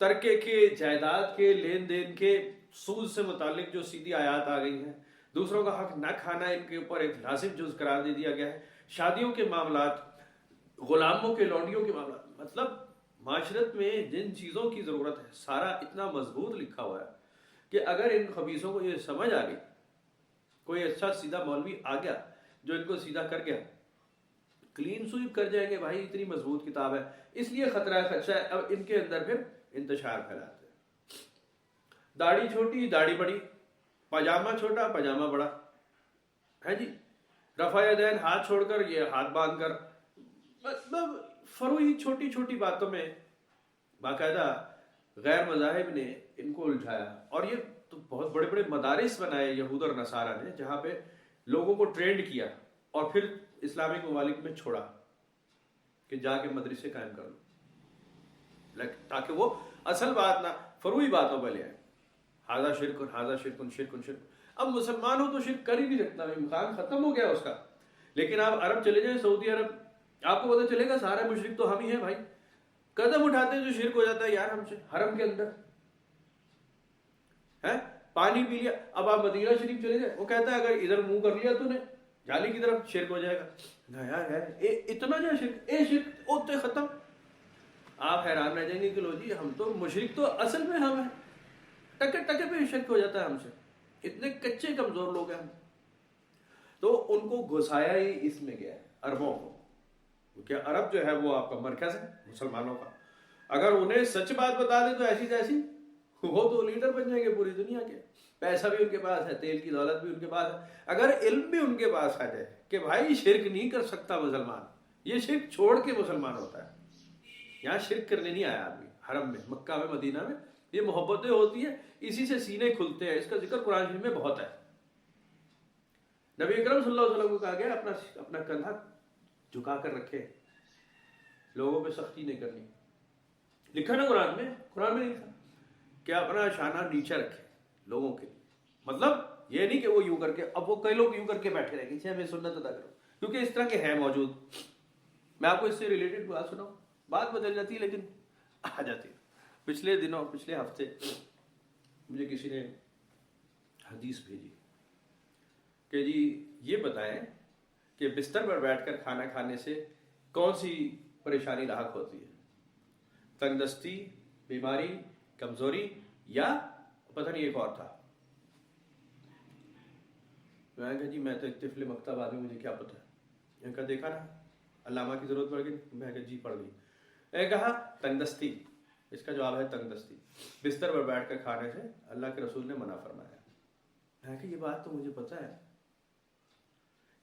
ترکے کے, جائیداد کے, لین دین کے, سود سے متعلق جو سیدھی آیات آ گئی ہیں, دوسروں کا حق نہ کھانا ان کے اوپر ایک لازم جز قرار دے دیا گیا ہے, شادیوں کے معاملات, غلاموں کے, لونڈیوں کے معاملات, مطلب معاشرت میں جن چیزوں کی ضرورت ہے سارا اتنا مضبوط لکھا ہوا ہے کہ اگر ان خبیثوں کو یہ سمجھ آ گئی, کوئی اچھا سیدھا مولوی آ گیا جو ان کو سیدھا کر گیا, کلین سویپ کر جائیں گے بھائی. اتنی مضبوط کتاب ہے, اس لیے خطرہ ہے, خدشہ ہے. اب ان کے اندر پھر انتشار پھیلاتے ہیں, داڑھی چھوٹی داڑھی بڑی, پاجامہ چھوٹا پاجامہ بڑا ہے جی, رفع یدین ہاتھ چھوڑ کر یہ ہاتھ باندھ کر, مطلب فروئی چھوٹی چھوٹی باتوں میں باقاعدہ غیر مذاہب نے ان کو الجھایا. اور یہ تو بہت بڑے بڑے مدارس بنائے یہود اور نصارہ نے, جہاں پہ لوگوں کو ٹرینڈ کیا اور پھر اسلامک ممالک میں چھوڑا کہ جا کے مدرسے قائم کر لو, تاکہ وہ اصل بات نہ فروئی باتوں پہ لے آئے. ہاذا شرک, ہاذا شرک, شرک شرک. اب مسلمان ہو تو شرک کر ہی نہیں سکتا, امکان ختم ہو گیا اس کا. لیکن آپ عرب چلے جائیں, سعودی عرب, آپ کو پتہ چلے گا سارے مشرک تو ہم ہی ہیں بھائی. قدم اٹھاتے ہیں جو شرک ہو جاتا ہے یار ہم سے حرم کے اندر ہے. پانی پی لیا, اب آپ مدینہ شریف چلے جائیں, وہ کہتا ہے اگر ادھر منہ کر لیا تو نے جالی کی طرف, شرک ہو جائے گا. نہ یار ہے اتنا جو شرک, شرک اوتے ختم. آپ حیران رہ جائیں گے کہ لو جی ہم تو مشرک تو اصل میں ہم ہیں, ٹکے ٹکے پہ شرک ہو جاتا ہے ہم سے, اتنے کچے کمزور لوگ ہیں ہم. تو ان کو گھسایا ہی اس میں گیا ہے عربوں کو, کیونکہ عرب جو ہے وہ آپ کا مرکز ہے مسلمانوں کا. اگر انہیں سچ بات بتا دیں تو ایسی جیسی, وہ تو لیڈر بن جائیں گے پوری دنیا کے. پیسہ بھی ان کے پاس ہے, تیل کی دولت بھی ان کے پاس ہے. اگر علم بھی ان کے پاس آ جائے کہ بھائی شرک نہیں کر سکتا مسلمان, یہ شرک چھوڑ کے مسلمان ہوتا ہے. یہاں شرک کرنے نہیں آیا آدمی حرم میں, مکہ میں, مدینہ میں. یہ محبتیں ہوتی ہیں, اسی سے سینے کھلتے ہیں. اس کا ذکر قرآن شریف میں بہت ہے. نبی اکرم صلی اللہ علیہ وسلم کو کہا گیا اپنا کندھا جھکا کر رکھے, لوگوں پہ سختی نہیں کرنی. لکھا نا قرآن میں نہیں لکھا کہ اپنا شانہ نیچے رکھے لوگوں کے. مطلب یہ نہیں کہ وہ یوں کر کے, اب وہ کئی لوگ یوں کر کے بیٹھے رہے کہ ہمیں سنت ادا کرو, کیونکہ اس طرح کے ہیں موجود. میں آپ کو اس سے ریلیٹڈ بات سناؤں, بات بدل جاتی ہے لیکن آ جاتی ہے. پچھلے ہفتے مجھے کسی نے حدیث بھیجی کہ جی یہ بتائیں کہ بستر پر بیٹھ کر کھانا کھانے سے کون سی پریشانی لاحق ہوتی ہے, تنگ دستی, بیماری, کمزوری, یا پتہ نہیں ایک اور تھا. میں کہا جی میں تو ایک طفل مکتب آدمی, مجھے کیا پتہ ہے. میں کہا دیکھا نا علامہ کی ضرورت پڑ گئی. میں کہا جی پڑ گئی. میں کہا تنگ دستی, اس کا جواب ہے تنگ دستی. بستر پر بیٹھ کر کھانے سے اللہ کے رسول نے منع فرمایا. میں کہا یہ بات تو مجھے پتہ ہے,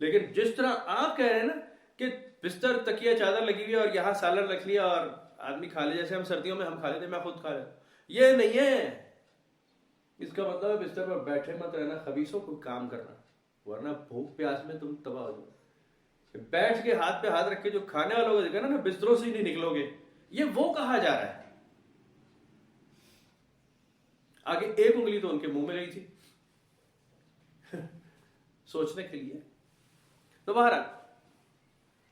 لیکن جس طرح آپ کہہ رہے ہیں نا کہ بستر تکیہ چادر لگی ہوئی اور یہاں سالن رکھ لیا اور آدمی کھا لے, جیسے ہم سردیوں میں ہم کھا لیتے, میں خود کھا لیتا, یہ نہیں ہے. اس کا مطلب ہے بستر پر بیٹھے مت رہنا, خبیثوں کو کام کرنا, ورنہ بھوک پیاس میں تم تباہ ہو جاؤ. بیٹھ کے ہاتھ پہ ہاتھ رکھ کے جو کھانے والوں کو دیکھا نا بستروں سے ہی نہیں نکلو گے, یہ وہ کہا جا رہا ہے. آگے ایک انگلی تو ان کے منہ میں گئی تھی سوچنے کے لیے. تو بہرحال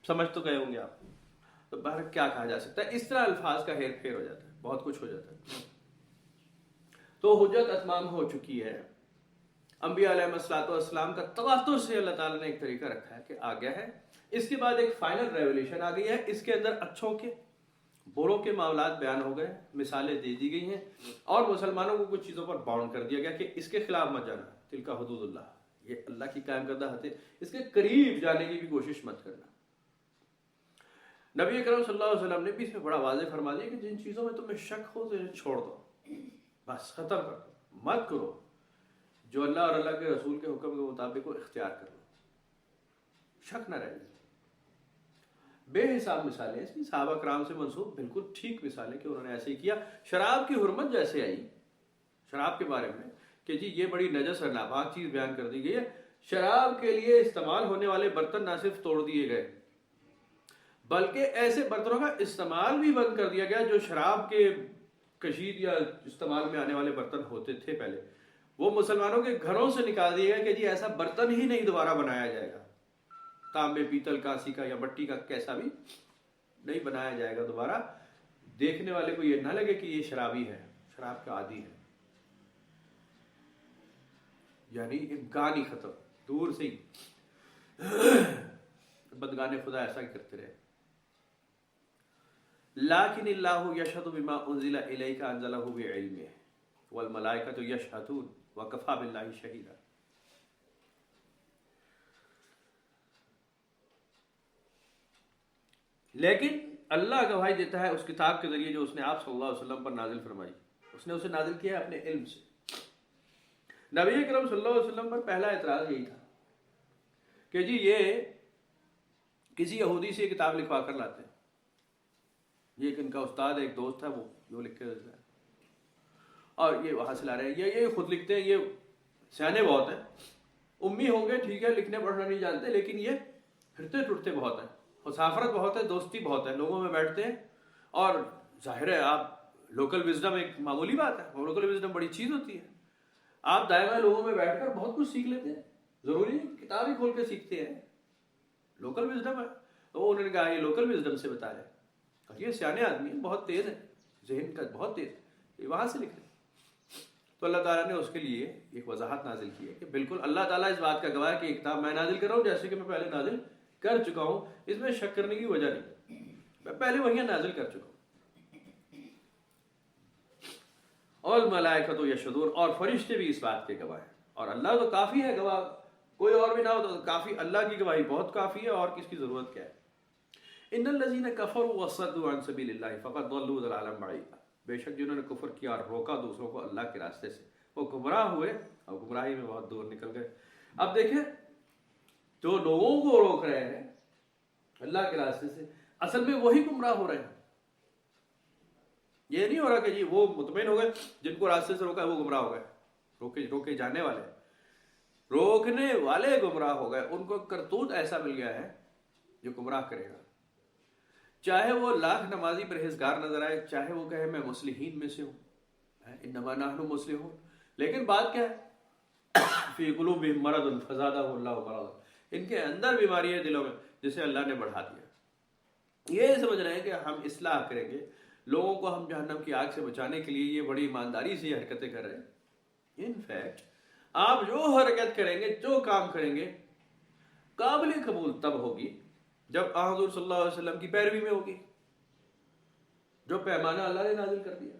سمجھ تو گئے ہوں گے آپ. تو بہرحال کیا کہا جا سکتا ہے, اس طرح الفاظ کا ہیر پھیر ہو جاتا ہے, بہت کچھ ہو جاتا ہے. تو حجت اتمام ہو چکی ہے. انبیاء علیہ الصلوۃ والسلام کا تواتر سے اللہ تعالیٰ نے ایک طریقہ رکھا ہے کہ آ گیا ہے. اس کے بعد ایک فائنل ریولیشن آ گئی ہے. اس کے اندر اچھوں کے بروں کے معاملات بیان ہو گئے, مثالیں دے دی گئی ہیں, اور مسلمانوں کو کچھ چیزوں پر باؤنڈ کر دیا گیا کہ اس کے خلاف مت جانا, تلک حدود اللہ, یہ اللہ کی قائم کردہ حد ہے, اس کے قریب جانے کی بھی کوشش مت کرنا. نبی اکرم صلی اللہ علیہ وسلم نے بھی اس میں بڑا واضح فرما دیا کہ جن چیزوں میں تمہیں شک ہو تو انہیں چھوڑ دو, بس ختم کر دو, مت کرو. جو اللہ اور اللہ کے رسول کے حکم کے مطابق وہ اختیار کر لو, شک نہ رہے. بے حساب مثالیں اس کی صحابہ کرام سے منسوب, بالکل ٹھیک مثالیں کہ انہوں نے ایسے ہی کیا. شراب کی حرمت جیسے آئی شراب کے بارے میں کہ جی یہ بڑی نجس اور ناپاک چیز بیان کر دی گئی ہے, شراب کے لیے استعمال ہونے والے برتن نہ صرف توڑ دیے گئے بلکہ ایسے برتنوں کا استعمال بھی بند کر دیا گیا جو شراب کے کشید یا استعمال میں آنے والے برتن ہوتے تھے پہلے, وہ مسلمانوں کے گھروں سے نکال دیا گیا کہ جی ایسا برتن ہی نہیں دوبارہ بنایا جائے گا. تانبے, پیتل, کانسی کا یا مٹی کا کیسا بھی نہیں بنایا جائے گا دوبارہ. دیکھنے والے کو یہ نہ لگے کہ یہ شرابی ہے, شراب کا عادی ہے. یعنی امکان ہی ختم, دور سے ہی بدگانے خدا ایسا ہی کرتے رہے. لیکن اللہ یشہد بما انزل الیک انزلہ بعلمہ والملائکۃ یشہدون وکفی باللہ شہیدا. لیکن اللہ گواہی دیتا ہے اس کتاب کے ذریعے جو اس نے آپ صلی اللہ علیہ وسلم پر نازل فرمائی. اس نے اسے نازل کیا ہے اپنے علم سے. نبی اکرم صلی اللہ علیہ وسلم پر پہلا اعتراض یہی تھا کہ جی یہ کسی یہودی سے کتاب لکھوا کر لاتے ہیں. یہ ایک ان کا استاد ایک دوست ہے, وہ لکھ کے دیتا ہے اور یہ وہاں سے لا رہے ہیں. یہ خود لکھتے ہیں, یہ سیانے بہت ہیں, امی ہوں گے ٹھیک ہے, لکھنے پڑھنا نہیں جانتے, لیکن یہ پھرتے ٹوٹتے بہت ہیں, مسافرت بہت ہے, دوستی بہت ہے, لوگوں میں بیٹھتے ہیں. اور ظاہر ہے آپ لوکل وزڈم ایک معمولی بات ہے, لوکل وزڈم بڑی چیز ہوتی ہے. آپ دائما لوگوں میں بیٹھ کر بہت کچھ سیکھ لیتے ہیں, ضروری نہیں کتاب ہی کھول کے سیکھتے ہیں, لوکل وزڈم ہے. تو انہوں نے کہا یہ لوکل وزڈم سے بتا رہے. اور یہ سیانے آدمی ہیں, بہت تیز ہے, ذہن کا بہت تیز, یہ وہاں سے لکھ رہے ہیں. تو اللہ تعالیٰ نے اس کے لیے ایک وضاحت نازل کی ہے کہ بالکل اللہ تعالیٰ اس بات کا گواہ ہے کہ ایک کتاب میں نازل کر رہا ہوں جیسے کہ میں پہلے نازل کر چکا ہوں, اس میں شک کرنے کی وجہ نہیں, میں پہلے وہی نازل کر چکا ہوں. اور ملائکۃ یشہدون, اور فرشتے بھی اس بات کے گواہ ہیں, اور اللہ تو کافی ہے گواہ, کوئی اور بھی نہ ہو تو کافی, اللہ کی گواہی بہت کافی ہے, اور کس کی ضرورت کیا ہے. ان الذین کفروا وصدوا عن سبیل اللہ فقد ضلوا ضلالا بعیدا, بے شک جنہوں نے کفر کیا اور روکا دوسروں کو اللہ کے راستے سے, وہ گمراہ ہوئے اور گمراہی میں بہت دور نکل گئے. اب دیکھیں, جو لوگوں کو روک رہے ہیں اللہ کے راستے سے, اصل میں وہی گمراہ ہو رہے ہیں. یہ نہیں ہو رہا کہ جی وہ مطمئن ہو گئے, جن کو راستے سے روکا ہے وہ گمراہ ہو گئے, روکے جانے والے, روکنے والے گمراہ ہو گئے, ان کو کرتوت ایسا مل گیا ہے جو گمراہ کرے گا. چاہے وہ لاکھ نمازی پرہیزگار نظر آئے, چاہے وہ کہے میں مصلحین میں سے ہوں, انما نحن مصلحون, لیکن بات کیا ہے, فی قلوبہم مرض فزادہم اللہ مرضا, ان کے اندر بیماری ہے دلوں میں جسے اللہ نے بڑھا دیا. یہ سمجھ رہے ہیں کہ ہم اصلاح کریں گے, لوگوں کو ہم جہنم کی آگ سے بچانے کے لیے یہ بڑی ایمانداری سے یہ حرکتیں کر رہے ہیں. ان فیکٹ آپ جو حرکت کریں گے, جو کام کریں گے, قابل قبول تب ہوگی جب حضور صلی اللہ علیہ وسلم کی پیروی میں ہوگی, جو پیمانہ اللہ نے نازل کر دیا.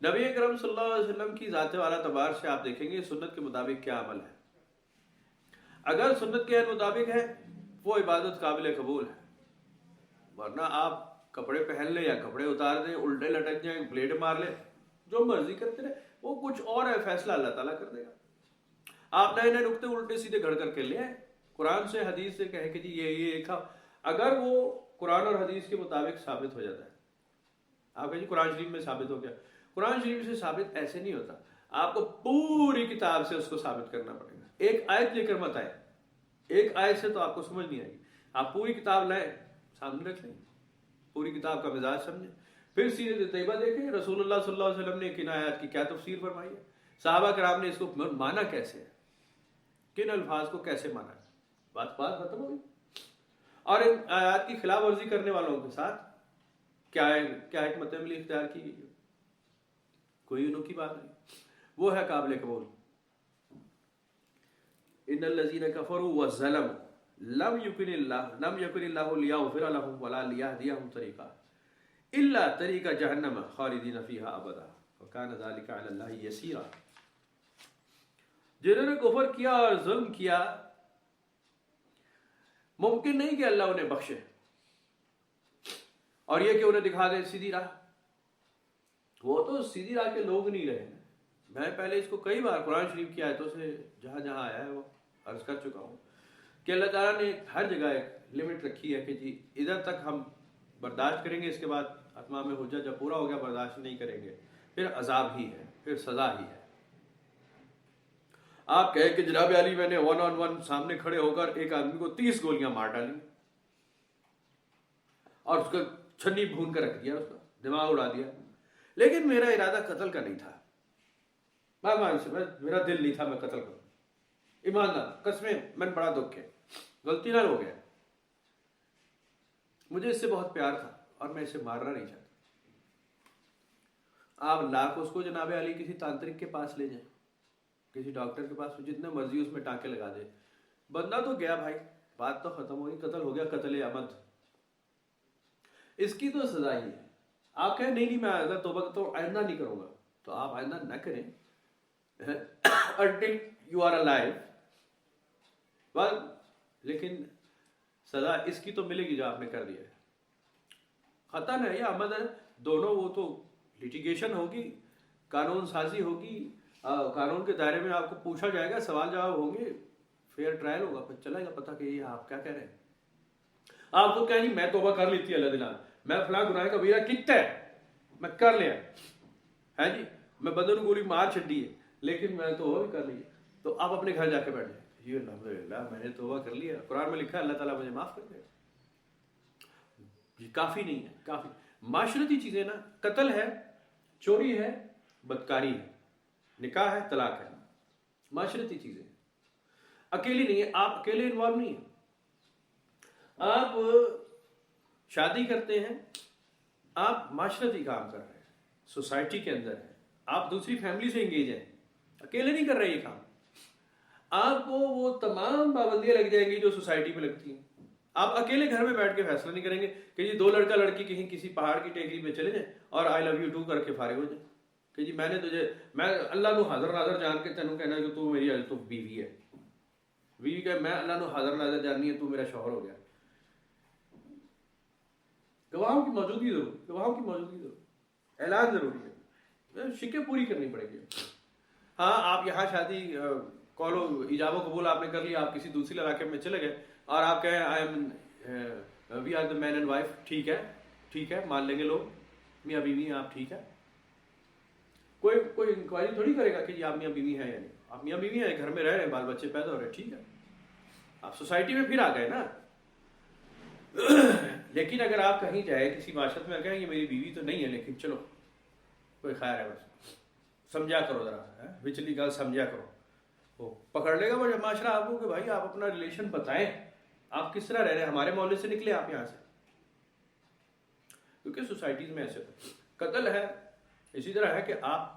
نبی اکرم صلی اللہ علیہ وسلم کی ذات والا تبار سے آپ دیکھیں گے سنت کے مطابق کیا عمل ہے. اگر سنت کے مطابق ہے وہ عبادت قابل قبول ہے, ورنہ آپ کپڑے پہن لیں یا کپڑے اتار دیں, الٹے لٹک جائیں, بلیڈ مار لیں, جو مرضی کرتے رہے, وہ کچھ اور ہے, فیصلہ اللہ تعالیٰ کر دے گا. آپ نئے نئے نقطے الٹے سیدھے گھڑ کر کے لے آئے, قرآن سے حدیث سے کہے کہ جی یہ ایک, اگر وہ قرآن اور حدیث کے مطابق ثابت ہو جاتا ہے, آپ کہیں جی قرآن شریف میں ثابت ہو گیا, قرآن شریف سے ثابت ایسے نہیں ہوتا, آپ کو پوری کتاب سے اس کو ثابت کرنا پڑے گا. ایک آیت لے کر مت آئے, ایک آیت سے تو آپ کو سمجھ نہیں آئے گی, آپ پوری کتاب لائیں, سامنے رکھ لیں, پوری کتاب کا مزاج سمجھیں, پھر سیرت طیبہ دیکھیں رسول اللہ صلی اللہ علیہ وسلم نے کن آیات کی کیا تفسیر فرمائی ہے, صحابہ کرام نے اس کو مانا کیسے ہے, کن الفاظ کو کیسے مانا ہے, بات ختم ہوگی. اور ان آیات کی خلاف ورزی کرنے والوں کے ساتھ کیا حکمت عملی اختیار کی گئی, کوئی انہوں کی بات نہیں, وہ ہے قابل قبول. ان الذین کفروا وظلموا لم یکن اللہ لیغفر لهم ولا لیہدیہم طریقا الا طریق جہنم خالدین فیہا ابدا وکان ذلک علی اللہ یسیرا. جنہوں نے کفر کیا اور ظلم کیا, ممکن نہیں کہ اللہ انہیں بخشے اور یہ کہ انہیں دکھا دے سیدھی راہ. وہ تو سیدھی راہ کے لوگ نہیں رہے. میں پہلے اس کو کئی بار قرآن شریف کی آیتوں سے جہاں جہاں آیا ہے وہ عرض کر چکا ہوں کہ اللہ تعالیٰ نے ہر جگہ ایک لمٹ رکھی ہے کہ جی ادھر تک ہم برداشت کریں گے, اس کے بعد اتمام حجت جب پورا ہو گیا برداشت نہیں کریں گے, پھر عذاب ہی ہے, پھر سزا ہی ہے. آپ کہیں کہ جناب علی میں نے 1 on 1 سامنے کھڑے ہو کر ایک آدمی کو 30 گولیاں مار ڈالی اور اس کو چھنی بھون کر رکھ دیا, اس کا دماغ اڑا دیا, لیکن میرا ارادہ قتل کا نہیں تھا, میرا دل نہیں تھا میں قتل کروں, ایماندار قسمیں, میں بڑا دکھ ہے, غلطی نہ ہو گیا, مجھے اس سے بہت پیار تھا اور میں اسے مارنا نہیں چاہتا. آپ لاکھ اس کو جناب علی کسی تانترک کے پاس لے جائیں, کسی ڈاکٹر کے پاس, جتنے مرضی اس میں ٹانکے لگا دے, بندہ تو گیا بھائی, بات تو ختم ہوئی, قتل ہو گیا, قتل عمد, اس کی تو سزا ہی ہے. آپ کہیں نہیں میں آئندہ توبہ تو آئندہ نہیں کروں گا, تو آپ آئندہ نہ کریں until you are alive, لیکن سزا اس کی تو ملے گی جو آپ نے کر دیا ہے. ختم ہے یا عمد ہے دونوں, وہ تو لیٹیگیشن ہوگی, قانون سازی ہوگی, قانون کے دائرے میں آپ کو پوچھا جائے گا, سوال جواب ہوں گے, فیئر ٹرائل ہوگا, پھر چلے گا پتہ کہ یہ آپ کیا کہہ رہے ہیں. آپ کو کہیں میں توبہ کر لیتی ہے اللہ دلہ, میں فلاں گناہ کا بیڑا کتا ہے میں کر لیا ہے جی, میں بدن گولی مار چھڈی ہے لیکن میں توبہ بھی کر لی ہے, تو آپ اپنے گھر جا کے بیٹھ جائیں, جی الحمدللہ میں نے توبہ کر لیا, قرآن میں لکھا ہے اللہ تعالیٰ مجھے معاف کر دے گا. یہ کافی نہیں ہے, کافی معاشرتی چیزیں نا, قتل ہے, چوری ہے, بدکاری ہے, نکاح ہے, طلاق ہے, معاشرتی چیزیں اکیلی نہیں ہے, آپ اکیلے انوالو نہیں ہیں. آپ شادی کرتے ہیں، آپ معاشرتی کام کر رہے ہیں، سوسائٹی کے اندر ہیں، آپ دوسری فیملی سے انگیج ہیں، اکیلے نہیں کر رہے یہ کام. آپ کو وہ تمام پابندیاں لگ جائیں گی جو سوسائٹی پہ لگتی ہیں. آپ اکیلے گھر میں بیٹھ کے فیصلہ نہیں کریں گے کہ جی 2 لڑکا لڑکی کہیں کسی پہاڑ کی ٹیکری پہ چلے جائیں اور آئی لو یو ٹو کر کے فارغ ہو جائیں کہ جی میں اللہ نو حاضر ناظر جان کے تینوں کہنا کہ تو میری تو بیوی ہے، بیوی کہ میں اللہ نو حاضر ناظر جاننی ہے تو میرا شوہر ہو گیا. گواہوں کی موجودگی ضرور، اعلان ضروری ہے، شکیں پوری کرنی پڑے گی. ہاں آپ یہاں شادی کالو ایجاب و قبول آپ نے کر لیا، آپ کسی دوسرے علاقے میں چلے گئے اور آپ کہیں we are the man and wife, ٹھیک ہے مان لیں گے لوگ، میاں بیوی ہیں آپ، ٹھیک ہے. کوئی انکوائری تھوڑی کرے گا کہ جی آپ میاں بیوی ہیں یا نہیں. آپ میاں بیوی ہیں، گھر میں رہ رہے ہیں، بال بچے پیدا ہو رہے ہیں، ٹھیک ہے. آپ سوسائٹی میں پھر آ گئے نا. لیکن اگر آپ کہیں جائے کسی معاشرت میں کہیں یہ میری بیوی تو نہیں ہے لیکن چلو کوئی خیر ہے، بس سمجھا کرو ذرا، وچلی گل سمجھا کرو، وہ پکڑ لے گا وہ معاشرہ آپ کو کہ بھائی آپ اپنا ریلیشن بتائیں، آپ کس طرح رہ رہے ہیں، ہمارے محلے سے نکلے آپ یہاں سے. کیونکہ سوسائٹیز میں ایسے قتل ہے، اسی طرح ہے کہ آپ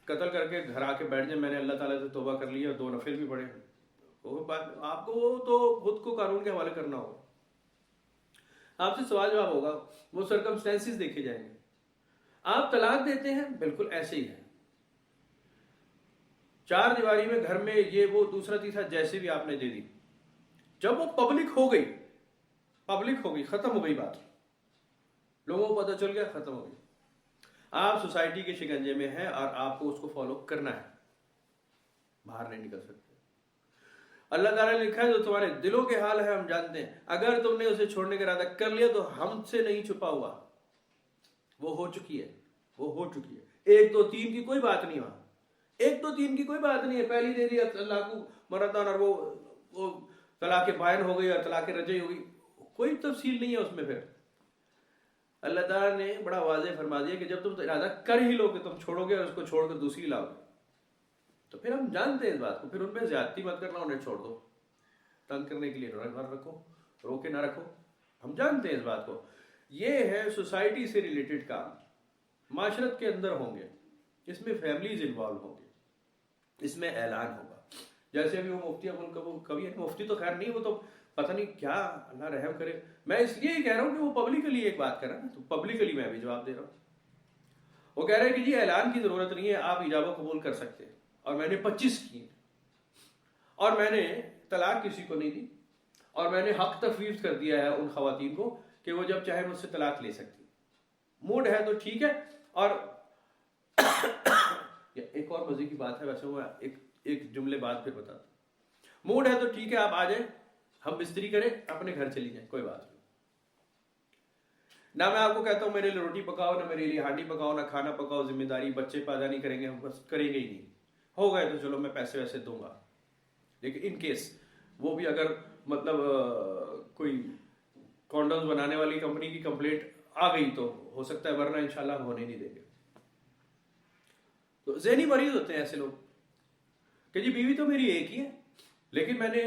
قتل کر کے گھر آ کے بیٹھ جائیں میں نے اللہ تعالیٰ سے توبہ کر لیا اور 2 نفل بھی پڑھے، وہ بات آپ کو وہ تو خود کو قانون کے حوالے کرنا ہوگا. آپ سے سوال جواب ہوگا، وہ سرکمسٹینسز دیکھے جائیں گے. آپ طلاق دیتے ہیں بالکل ایسے ہی ہے، 4 دیواری میں گھر میں یہ وہ دوسرا تیسرا جیسے بھی آپ نے دے دی، جب وہ پبلک ہو گئی ختم ہو گئی بات، لوگوں کو پتہ چل گیا، ختم ہو گئی. آپ سوسائٹی کے شکنجے میں ہیں اور آپ کو اس کو فالو کرنا ہے، باہر نہیں نکل سکتے. اللہ تعالیٰ نے لکھا ہے جو تمہارے دلوں کے حال ہے ہم جانتے ہیں، اگر تم نے اسے چھوڑنے کا ارادہ کر لیا تو ہم سے نہیں چھپا ہوا، وہ ہو چکی ہے. 1 2 3 کی کوئی بات نہیں، وہاں 1 2 3 کی کوئی بات نہیں ہے. پہلی دے دیا اللہ کو مرتان اور وہ طلاق بائن ہو گئی اور طلاق رجعی ہو گئی، کوئی تفصیل نہیں ہے اس میں. پھر اللہ تعالیٰ نے بڑا واضح فرما دیا کہ جب تم ارادہ کر ہی لو کہ تم چھوڑو گے اور اس کو چھوڑ کر دوسری لاؤ گے تو پھر ہم جانتے ہیں اس بات کو. پھر ان میں زیادتی مت کرنا، انہیں چھوڑ دو، تنگ کرنے کے لیے نہ رکھو، روکے نہ رکھو. ہم جانتے ہیں اس بات کو. یہ ہے سوسائٹی سے ریلیٹڈ کام، معاشرت کے اندر ہوں گے، اس میں فیملیز انوالو ہوں گے، اس میں اعلان ہوگا. جیسے بھی وہ مفتی کبھی مفتی تو خیر نہیں، وہ تو پتہ نہیں کیا، اللہ رحم کرے. میں اس لیے ہی کہہ رہا ہوں کہ وہ پبلکلی ایک بات کر رہا ہے تو پبلکلی میں بھی جواب دے رہا ہوں. وہ کہہ رہے ہیں کہ جی اعلان کی ضرورت نہیں ہے، آپ ایجاب و قبول کر سکتے ہیں، اور میں نے 25 کی اور میں نے طلاق کسی کو نہیں دی، اور میں نے حق تفویض کر دیا ہے ان خواتین کو کہ وہ جب چاہے مجھ سے طلاق لے سکتی. موڈ ہے تو ٹھیک ہے. اور ایک اور مزے کی بات ہے، ویسے وہ ایک جملے بعد پھر بتاتا ہوں. موڈ ہے تو ٹھیک ہے، آپ آ جائیں، ہم بستری کریں، اپنے گھر چلی جائیں، کوئی بات نہیں. نہ میں آپ کو کہتا ہوں میرے لیے روٹی پکاؤ، نہ میرے لیے ہانڈی پکاؤ، نہ کھانا پکاؤ. ذمہ داری بچے پیدا نہیں کریں گے ہم، بس کریں گے ہی نہیں. ہو گئے تو چلو میں پیسے ویسے دوں گا، لیکن ان کیس وہ بھی اگر مطلب کوئی کانڈومز بنانے والی کمپنی کی کمپلیٹ آ گئی تو ہو سکتا ہے، ورنہ انشاءاللہ ہم ہونے نہیں دیں گے. تو ذہنی مریض ہوتے ہیں ایسے لوگ کہ جی بیوی تو میری ایک ہی ہے، لیکن میں نے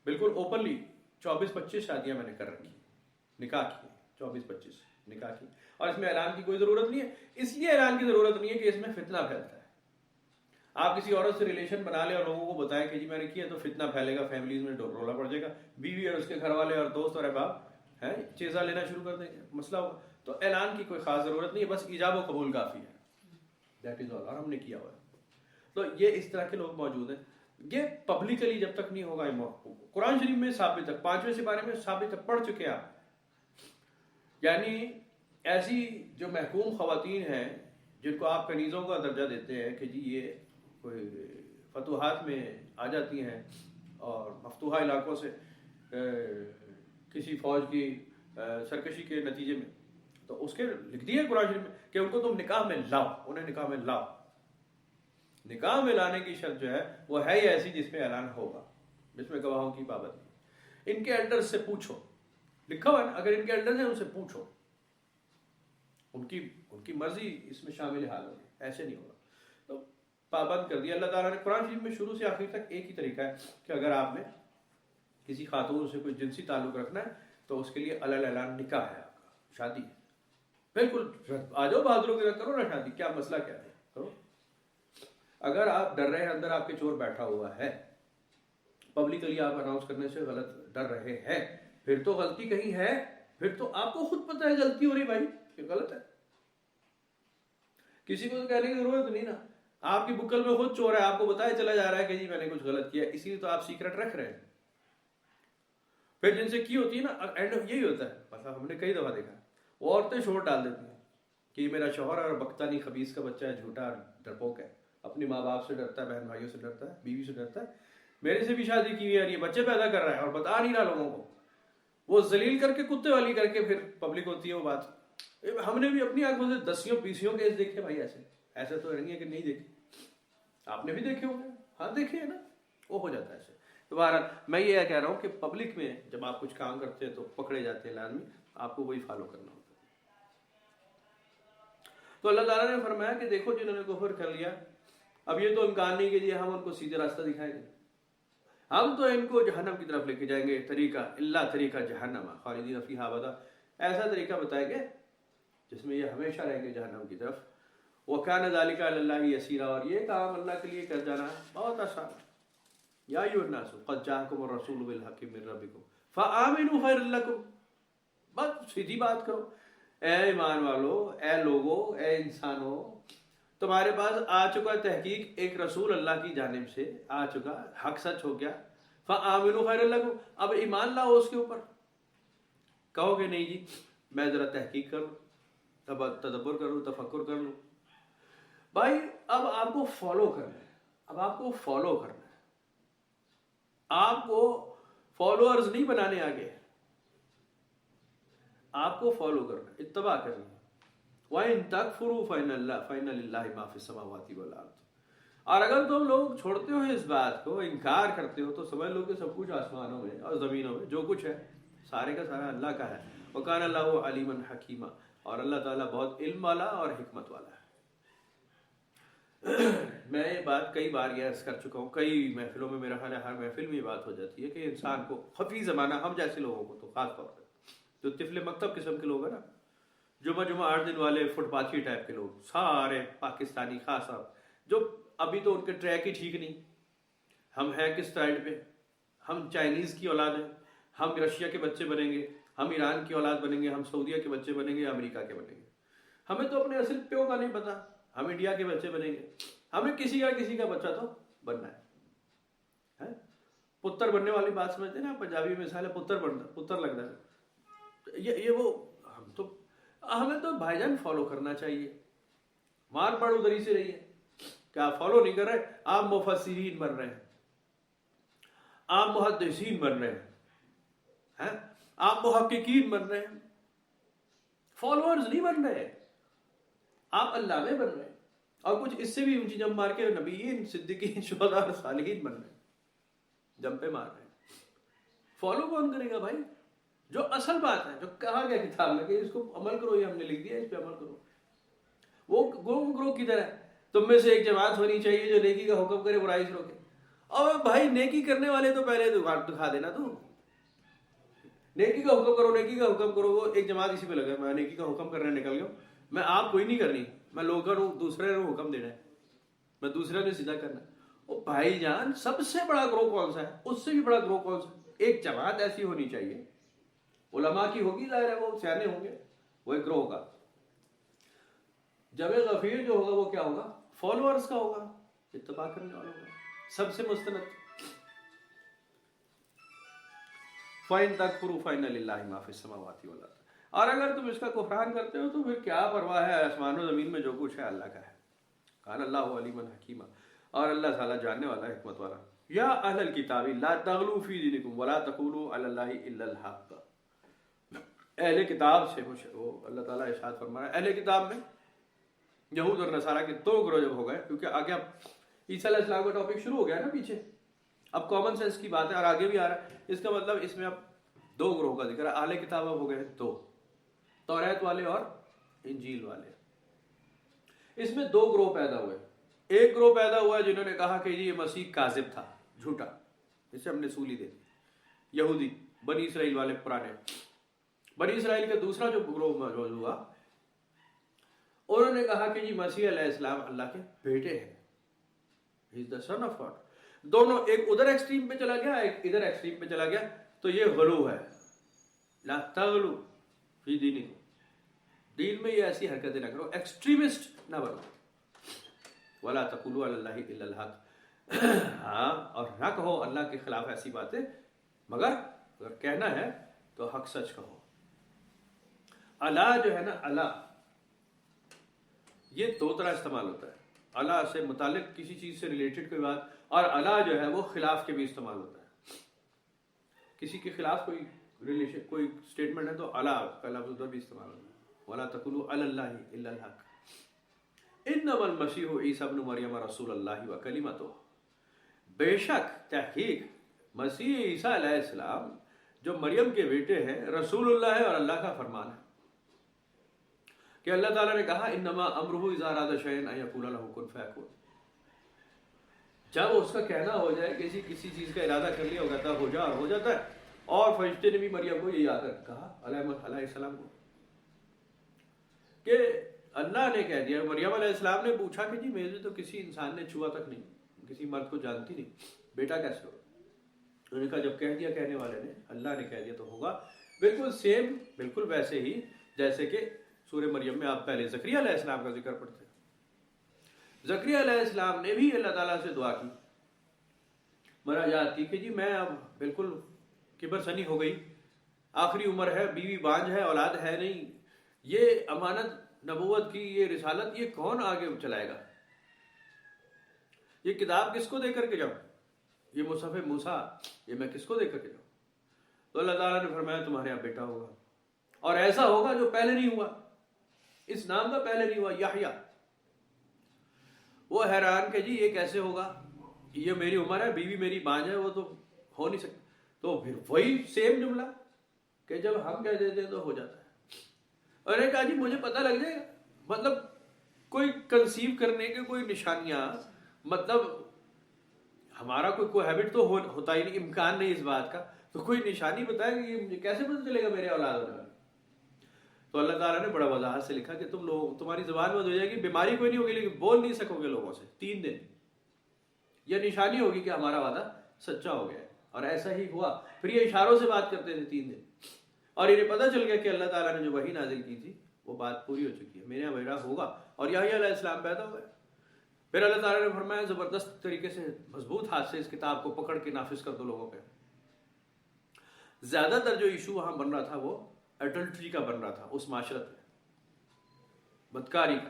بالکل اوپنلی 24-25 شادیاں میں نے کر رکھی، نکاح کی 24-25 نکاح کی، اور اس میں اعلان کی کوئی ضرورت نہیں ہے. اس لیے اعلان کی ضرورت نہیں ہے کہ اس میں فتنہ پھیلتا ہے. آپ کسی عورت سے ریلیشن بنا لیں اور لوگوں کو بتائیں کہ جی میں نے کیا تو فتنہ پھیلے گا، فیملیز میں رولا پڑ جائے گا، بیوی اور اس کے گھر والے اور دوست اور احباب ہیں چیزا لینا شروع کر دیں گے، مسئلہ ہوگا. تو اعلان کی کوئی خاص ضرورت نہیں ہے، بس ایجاب و قبول کافی ہے، دیٹ از آل، اور ہم نے کیا ہوا ہے. تو یہ اس طرح کے لوگ موجود ہیں. یہ پبلکلی جب تک نہیں ہوگا، قرآن شریف میں ثابت ہے، 5ویں سپارے میں ثابت ہے، پڑھ چکے ہیں آپ. یعنی ایسی جو محکوم خواتین ہیں جن کو آپ کنیزوں کا درجہ دیتے ہیں کہ جی یہ کوئی فتوحات میں آ جاتی ہیں اور مفتوحہ علاقوں سے کسی فوج کی سرکشی کے نتیجے میں، تو اس کے لکھ دیا قرآن شریف میں کہ ان کو تم نکاح میں لاؤ، انہیں نکاح میں لاؤ. نکاح میں لانے کی شرط جو ہے وہ ہے ہی ایسی جس میں اعلان ہوگا، جس میں گواہوں کی پابندی. ان کے ایلڈرز سے پوچھو، لکھا ہوا ہے نا، اگر ان کے ایلڈرز ہیں ان سے پوچھو، ان کی مرضی اس میں شامل حال ہوگی، ایسے نہیں ہوگا. تو پابند کر دیا اللہ تعالیٰ نے. قرآن شریف میں شروع سے آخر تک ایک ہی طریقہ ہے کہ اگر آپ نے کسی خاتون سے کوئی جنسی تعلق رکھنا ہے تو اس کے لیے الل اعلان نکاح ہے، آپ کا شادی ہے، بالکل آ جاؤ بہادروں کی طرح کرو نا شادی، کیا مسئلہ کیا ہے، کرو۔ اگر آپ ڈر رہے ہیں اندر آپ کے چور بیٹھا ہوا ہے، پبلکلی آپ اناؤنس کرنے سے غلط ڈر رہے ہیں، پھر تو غلطی کہیں ہے، پھر تو آپ کو خود پتہ ہے غلطی ہو رہی بھائی، یہ غلط ہے، کسی کو تو کہنے کی ضرورت نہیں نا، آپ کی بکل میں خود چور ہے، آپ کو بتایا چلا جا رہا ہے کہ جی میں نے کچھ غلط کیا، اسی لیے تو آپ سیکرٹ رکھ رہے ہیں۔ پھر جن سے کی ہوتی ہے نا اینڈ یہی ہوتا ہے، مطلب ہم نے کئی دفعہ دیکھا، وہ عورتیں شور ڈال دیتی ہیں کہ یہ میرا شوہر اور بکتا نہیں خبیث کا بچہ ہے، جھوٹا ڈرپوک ہے، اپنی ماں باپ سے ڈرتا ہے، بہن بھائیوں سے ڈرتا ہے، بیوی سے ڈرتا ہے، میرے سے بھی شادی کی ہوئی ہے، یہ بچے پیدا کر رہا ہے اور بتا نہیں رہا لوگوں کو، وہ ذلیل کر کے کتے والی کر کے پھر پبلک ہوتی ہے وہ بات۔ ہم نے بھی اپنی آنکھوں سے 10 کیس دیکھے بھائی، ایسے تو نہیں ہے کہ نہیں دیکھے، آپ نے بھی دیکھے ہوں گے، ہاں دیکھے ہیں نا، وہ ہو جاتا ہے ایسے۔ تو بہرحال میں یہ کہہ رہا ہوں کہ پبلک میں جب آپ کچھ کام کرتے ہیں تو پکڑے جاتے ہیں لازمی، آپ کو وہی فالو کرنا ہوتا ہے۔ تو اللہ تعالیٰ نے فرمایا کہ دیکھو جنہوں نے کفر کر لیا، اب یہ تو امکان نہیں کہ جی ہم ان کو سیدھے راستہ دکھائیں گے، ہم تو ان کو جہنم کی طرف لے کے جائیں گے، طریقہ اللہ طریقہ جہنم خالدین فیہا ابدا، ایسا طریقہ بتائیں گے جس میں یہ ہمیشہ رہیں گے جہنم کی طرف۔ وَكَانَ ذَلِكَ عَلَى اللَّهِ يَسِيرًا، اور یہ کام اللہ کے لیے کر جانا بہت آسان ہے۔ یا ایھا الناس قد جاءکم الرسول بالحق من ربکم فآمنوا خیر لکم، بس سیدھی بات کرو، اے ایمان والو، اے لوگو، اے انسانو، تمہارے پاس آ چکا تحقیق ایک رسول اللہ کی جانب سے آ چکا، حق سچ ہو گیا، فآمنوا خیر لکم، اب ایمان لاؤ اس کے اوپر۔ کہو گے نہیں جی میں ذرا تحقیق کروں، تدبر کروں، تفکر کر لوں، بھائی اب آپ کو فالو کرنا ہے، اب آپ کو فالو کرنا ہے، آپ کو فالوورز نہیں بنانے آگے، آپ کو فالو کرنا ہے، اتباع کرنی ہے۔ وَإِن تَكْفُرُوا فَإِنَّ لِلَّهِ مَا فِي السَّمَاوَاتِ وَالْأَرْضِ، اور اگر تم لوگ چھوڑتے ہو اس بات کو، انکار کرتے ہو، تو سمجھ لو کہ سب کچھ آسمانوں میں اور زمینوں میں جو کچھ ہے سارے کا سارا اللہ کا ہے۔ وَكَانَ اللَّهُ عَلِيمًا حَكِيمًا، اور اللہ تعالیٰ بہت علم والا اور حکمت والا ہے۔ میں یہ بات کئی بار یہ عرض کر چکا ہوں، کئی محفلوں میں، میرا خیال ہے ہر محفل میں یہ بات ہو جاتی ہے کہ انسان کو خفی زمانہ، ہم جیسے لوگوں کو تو خاص طور پہ جو طفل مکتب قسم کے لوگ ہیں نا، جمعہ 8 دن والے فٹ پاتھی ٹائپ کے لوگ، سارے پاکستانی خاص جو ابھی تو ان کے ٹریک ہی ٹھیک نہیں، ہم ہیں کس سائڈ پہ، ہم چائنیز کی اولاد ہیں، ہم رشیا کے بچے بنیں گے، ہم ایران کی اولاد بنیں گے، ہم سعودیہ کے بچے بنیں گے، امریکہ کے بنیں گے، ہمیں تو اپنے اصل پیو کا نہیں پتا، ہم انڈیا کے بچے بنیں گے، ہمیں کسی کا بچہ تو بننا ہے۔ پتر بننے والی بات سمجھتے ہیں نا، پنجابی میں مثال ہے پتر بننا، پتر لگنا ہے، یہ وہ ہمیں تو بھائی جان فالو کرنا چاہیے، مار پڑ ادھر ہی سے رہی ہے کہ آپ فالو نہیں کر رہے، آپ مفسرین بن رہے ہیں، آپ محدثین بن رہے ہیں، آپ محققین بن رہے ہیں، فالوورز نہیں بن رہے، آپ علامے بن رہے ہیں، اور کچھ اس سے بھی اونچی جمپ مار کے نبیین، صدیقین، شہداء اور صالحین بن رہے ہیں، جمپیں مار رہے ہیں۔ فالو کون کرے گا بھائی؟ جو اصل بات ہے، جو کہا گیا کتاب میں کہ اس کو عمل کرو، یہ ہم نے لکھ دیا، اس پہ عمل کرو، وہ گروہ کی طرح تم میں سے ایک جماعت ہونی چاہیے جو نیکی کا حکم کرے، برائی سے روکے۔ اور بھائی نیکی کرنے والے تو پہلے دکھا دینا، تو نیکی کا حکم کرو، نیکی کا حکم کرو، وہ ایک جماعت اسی پہ لگا، میں نیکی کا حکم کرنے نکل گیا، میں آپ کوئی نہیں کرنی، میں لوگوں کو دوسرے کو حکم دینا ہے، میں دوسرے نے سیدھا کرنا ہے۔ وہ بھائی جان سب سے بڑا گروہ کون سا ہے؟ اس سے بھی بڑا گروہ کون سا ہے؟ ایک جماعت ایسی ہونی چاہیے، علماء کی ہوگی، ظاہر ہے وہ سیانے ہوں گے، وہ ایک گروہ ہوگا۔ جمع غفیر جو ہوگا وہ کیا ہوگا؟ فالوورز کا ہوگا، اتباع کرنے والا ہوگا، سب سے مستند۔ فَإِن تَكْفُرُوا فَإِنَّ لِلَّهِ مَا فِي السَّمَاوَاتِ وَالْأَرْضِ، اور اگر تم اس کا کفران کرتے ہو تو پھر کیا پرواہ ہے، آسمان و زمین میں جو کچھ ہے اللہ کا ہے۔ کان اللہ علیما حکیما، اور اللہ تعالیٰ جاننے والا، حکمت والا۔ یا اہل الکتاب لا تغلوا فی دینکم ولا تقولوا علی اللہ الا الحق، اہل کتاب سے وہ اللہ تعالیٰ ارشاد فرمایا، اہل کتاب میں یہود اور نصارہ کے دو گروہ جب ہو گئے، کیونکہ آگے اب عیسیٰ علیہ السلام کا ٹاپک شروع ہو گیا نا پیچھے، اب کامن سینس کی بات ہے اور آگے بھی آ رہا ہے، اس کا مطلب اس میں اب دو گروہ کا ذکر ہے، اہل کتاب اب ہو گئے دو، توریت والے اور انجیل والے۔ اس میں دو گروہ پیدا ہوئے، ایک گروہ پیدا ہوا جنہوں نے کہا کہ یہ مسیح کاذب تھا، جھوٹا، اسے ہم نے سولی دے دی، یہودی، بنی اسرائیل والے پرانے، بنی اسرائیل کا دوسرا جو گروہ موجود ہوا، انہوں نے کہا کہ جی مسیح علیہ السلام اللہ کے بیٹے ہیں، ہی از دا سن آف گاڈ۔ دونوں ایک ادھر ایکسٹریم پہ چلا گیا، ایک ادھر ایکسٹریم پہ چلا گیا، تو یہ غلو ہے۔ لا تغلو فی دینکم، دین میں یہ ایسی حرکتیں نہ کرو، ایکسٹریمسٹ نہ بنو۔ ولا تقولوا علی اللہ الا الحق، ہاں اور نہ کہو اللہ کے خلاف ایسی باتیں مگر اگر کہنا ہے تو حق سچ کہو۔ اللہ جو ہے نا، اللہ یہ دو طرح استعمال ہوتا ہے، اللہ سے متعلق کسی چیز سے ریلیٹڈ کوئی بات، اور اللہ جو ہے وہ خلاف کے بھی استعمال ہوتا ہے۔ کسی کے خلاف کوئی ریلیشن کوئی اسٹیٹمنٹ ہے تو اللہ کا لفظ ادھر بھی استعمال ہوتا ہے۔ وَلَا تَقُولُوا عَلَى اللَّهِ إِلَّا الْحَقَّ إِنَّمَا الْمَسِيحُ عِيسَى ابْنُ مَرْيَمَ رَسُولُ اللَّهِ وَكَلِمَتُهُ، بے شک تحقیق مسیح عیسیٰ علیہ السلام جو مریم کے بیٹے ہیں، رسول اللہ ہے اور اللہ کا فرمان ہے کہ اللہ تعالیٰ نے کہا انما امرہ اذا اراد شیئا ان یقول له کن فیکون، جب اس کا کہنا ہو جائے، کسی چیز کا ارادہ کر لیا ہوگا تب ہو جا اور ہو جاتا ہے۔ اور فرشتے نے بھی مریم کو یہ یاد کہا علیہ السلام کو کہ اللہ نے کہہ دیا۔ مریم علیہ السلام نے پوچھا کہ جی میرے تو کسی انسان نے چھوا تک نہیں، کسی مرد کو جانتی نہیں، بیٹا کیسے ہو؟ انہوں نے کہا جب کہہ دیا کہنے والے نے، اللہ نے کہہ دیا تو ہوگا۔ بالکل سیم، بالکل ویسے ہی جیسے کہ سورہ مریم میں آپ پہلے زکریا علیہ السلام کا ذکر پڑھتے ہیں۔ زکریا علیہ السلام نے بھی اللہ تعالیٰ سے دعا کی، مناجات کی کہ جی میں اب بالکل کبر سنی ہو گئی، آخری عمر ہے، بیوی بانجھ ہے، اولاد ہے نہیں، یہ امانت نبوت کی، یہ رسالت، یہ کون آگے چلائے گا؟ یہ کتاب کس کو دے کر کے جاؤں؟ یہ مصحف موسیٰ یہ میں کس کو دے کر کے جاؤں؟ تو اللہ تعالیٰ نے فرمایا تمہارے یہاں بیٹا ہوگا، اور ایسا ہوگا جو پہلے نہیں ہوا، اس نام کا پہلے نہیں ہوا، یحییٰ۔ وہ حیران کہ جی یہ کیسے ہوگا، یہ میری عمر ہے، بیوی میری بانجھ ہے، وہ تو ہو نہیں سکتا۔ تو پھر وہی سیم جملہ کہ جب ہم کہہ دیتے ہیں تو ہو جاتا ہے۔ اور ایک کہا جی مجھے پتہ لگ جائے گا، مطلب کوئی کنسیو کرنے کے کوئی نشانیاں، مطلب ہمارا کوئی ہیبٹ تو ہوتا ہی نہیں، امکان نہیں اس بات کا، تو کوئی نشانی بتائے کہ یہ مجھے کیسے پتہ چلے گا میرے اولاد ہونے والی؟ تو اللہ تعالیٰ نے بڑا وضاحت سے لکھا کہ تمہاری زبان بند ہو جائے گی، بیماری کوئی نہیں ہوگی لیکن بول نہیں سکو گے لوگوں سے 3 دن، یہ نشانی ہوگی کہ ہمارا وعدہ سچا ہو گیا ہے۔ اور ایسا ہی ہوا، پھر یہ اشاروں سے بات کرتے تھے 3 دن، اور انہیں پتہ چل گیا کہ اللہ تعالیٰ نے جو وحی نازل کی تھی وہ بات پوری ہو چکی ہے، میرے یہاں بیٹا ہوگا، اور یحییٰ علیہ السلام پیدا ہوئے۔ پھر اللہ تعالیٰ نے فرمایا زبردست طریقے سے مضبوط ہاتھ سے اس کتاب کو پکڑ کے نافذ کر دو لوگوں پہ۔ زیادہ تر جو ایشو وہاں بن رہا تھا وہ ایڈلٹری کا بن رہا تھا، اس معاشرت میں بدکاری کا،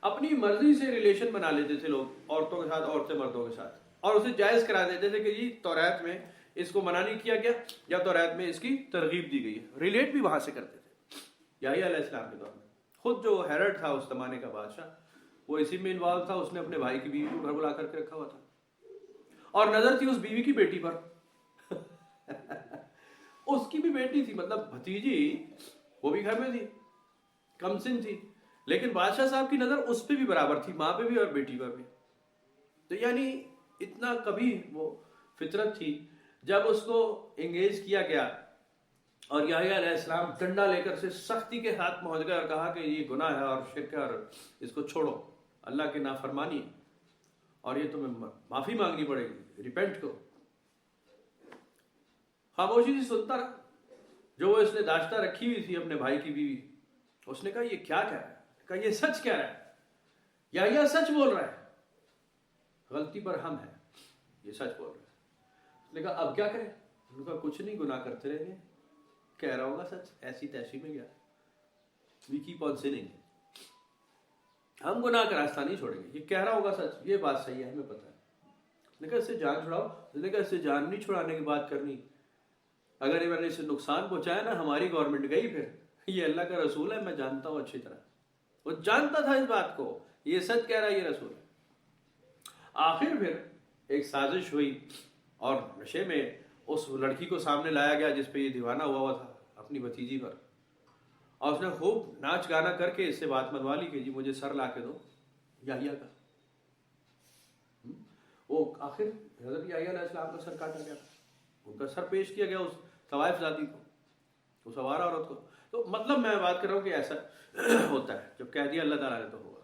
اپنی مرضی سے ریلیشن بنا لیتے تھے لوگ، عورتوں کے ساتھ، عورتیں مردوں کے ساتھ، اور اسے جائز کرا دیتے تھے کہ جی توریت میں اس کو منع نہیں کیا گیا یا توریت میں اس کی ترغیب دی گئی ہے۔ ریلیٹ بھی وہاں سے کرتے تھے یحییٰ علیہ السلام کے دور میں۔ خود جو ہیرڈ تھا اس زمانے کا بادشاہ، وہ اسی میں انوالو تھا، اس نے اپنے بھائی کی بیوی کو گھر بلا کر کے رکھا ہوا تھا، اور نظر تھی اس بیوی کی بیٹی پر اس کی بھی بیٹی تھی، مطلب بھتیجی، وہ بھی گھر میں تھی، کم سن تھی، لیکن بادشاہ صاحب کی نظر اس پہ بھی برابر تھی، ماں پہ بھی اور بیٹی پر بھی۔ تو یعنی اتنا کبھی وہ فطرت تھی۔ جب اس کو انگیج کیا گیا اور یحییٰ علیہ السلام ڈنڈا لے کر سے سختی کے ہاتھ پہنچ گئے اور کہا کہ یہ گناہ ہے اور شرک ہے اور اس کو چھوڑو، اللہ کی نافرمانی ہے اور یہ تمہیں معافی مانگنی پڑے گی، ریپینٹ کرو، خاموشی سے سنتا رہا۔ جو وہ اس نے داشتہ رکھی ہوئی تھی اپنے بھائی کی بیوی، اس نے کہا یہ کیا کہہ رہا ہے، کہا یہ سچ کہہ رہا ہے، یحییٰ سچ بول رہا ہے، غلطی پر ہم ہیں، یہ سچ بول رہا ہے۔ اس نے کہا اب کیا کریں؟ انہوں نے کہا کچھ نہیں، گناہ کرتے رہیں گے، کہہ رہا ہوگا سچ، ایسی تیسی میں گیا، وی کیپ آن سننگ، ہم گناہ کا راستہ نہیں چھوڑیں گے، یہ کہہ رہا ہوگا سچ، یہ بات صحیح ہے، ہمیں پتہ ہے۔ اس نے کہا اس سے جان چھڑاؤ۔ اس نے کہا اس سے جان نہیں چھڑانے کی بات کرنی، اگر میں نے اسے نقصان پہنچایا نا، ہماری گورنمنٹ گئی، پھر یہ اللہ کا رسول ہے، میں جانتا ہوں اچھی طرح، وہ جانتا تھا اس بات کو، یہ سچ کہہ رہا ہے، یہ رسول ہے۔ آخر پھر ایک سازش ہوئی اور نشے میں اس لڑکی کو سامنے لایا گیا جس پہ یہ دیوانہ ہوا تھا، اپنی بھتیجی پر، اور اس نے خوب ناچ گانا کر کے اس سے بات منوا لی کہ جی مجھے سر لا کے دو یحییٰ کا۔ وہ آخر حضرت یحییٰ علیہ السلام کا سر کاٹا گیا، ان کا سر پیش کیا گیا اس طوائف ذاتی کو، تو سوارا عورت کو. تو مطلب میں بات کر رہا ہوں کہ ایسا ہوتا ہے، جب کہہ دیا اللہ تعالیٰ نے تو ہوگا.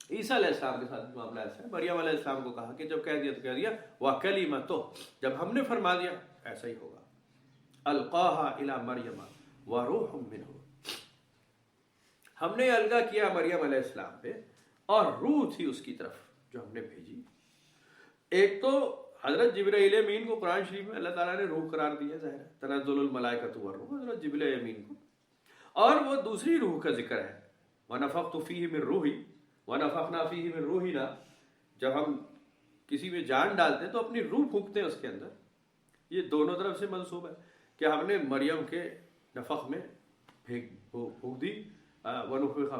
عیسیٰ علیہ السلام کے ساتھ معاملہ ایسا ہے. مریم علیہ السلام کو کہا کہ جب کہہ دیا تو کہہ دیا، وَكَلِمَتُهُ، جب ہم نے فرما دیا ایسا ہی ہوگا. القاها الى مریم وروح منہ، ہم نے الگا کیا مریم علیہ السلام پہ اور روح تھی اس کی طرف جو ہم نے بھیجی. ایک تو حضرت جبرائیل امین کو قرآن شریف میں اللہ تعالیٰ نے روح قرار دیا، ظاہر ہے تنزل الملائکۃ والروح، حضرت جبرائیل امین کو. اور وہ دوسری روح کا ذکر ہے، وَنَفَخْتُ فِيهِ مِن رُوحِي وَنَفَخْنَا فِيهِ مِن رُوحِنَا. جب ہم کسی میں جان ڈالتے ہیں تو اپنی روح پھونکتے ہیں اس کے اندر. یہ دونوں طرف سے منسوب ہے کہ ہم نے مریم کے نفخ میں پھونک دی. وَنُفِخَ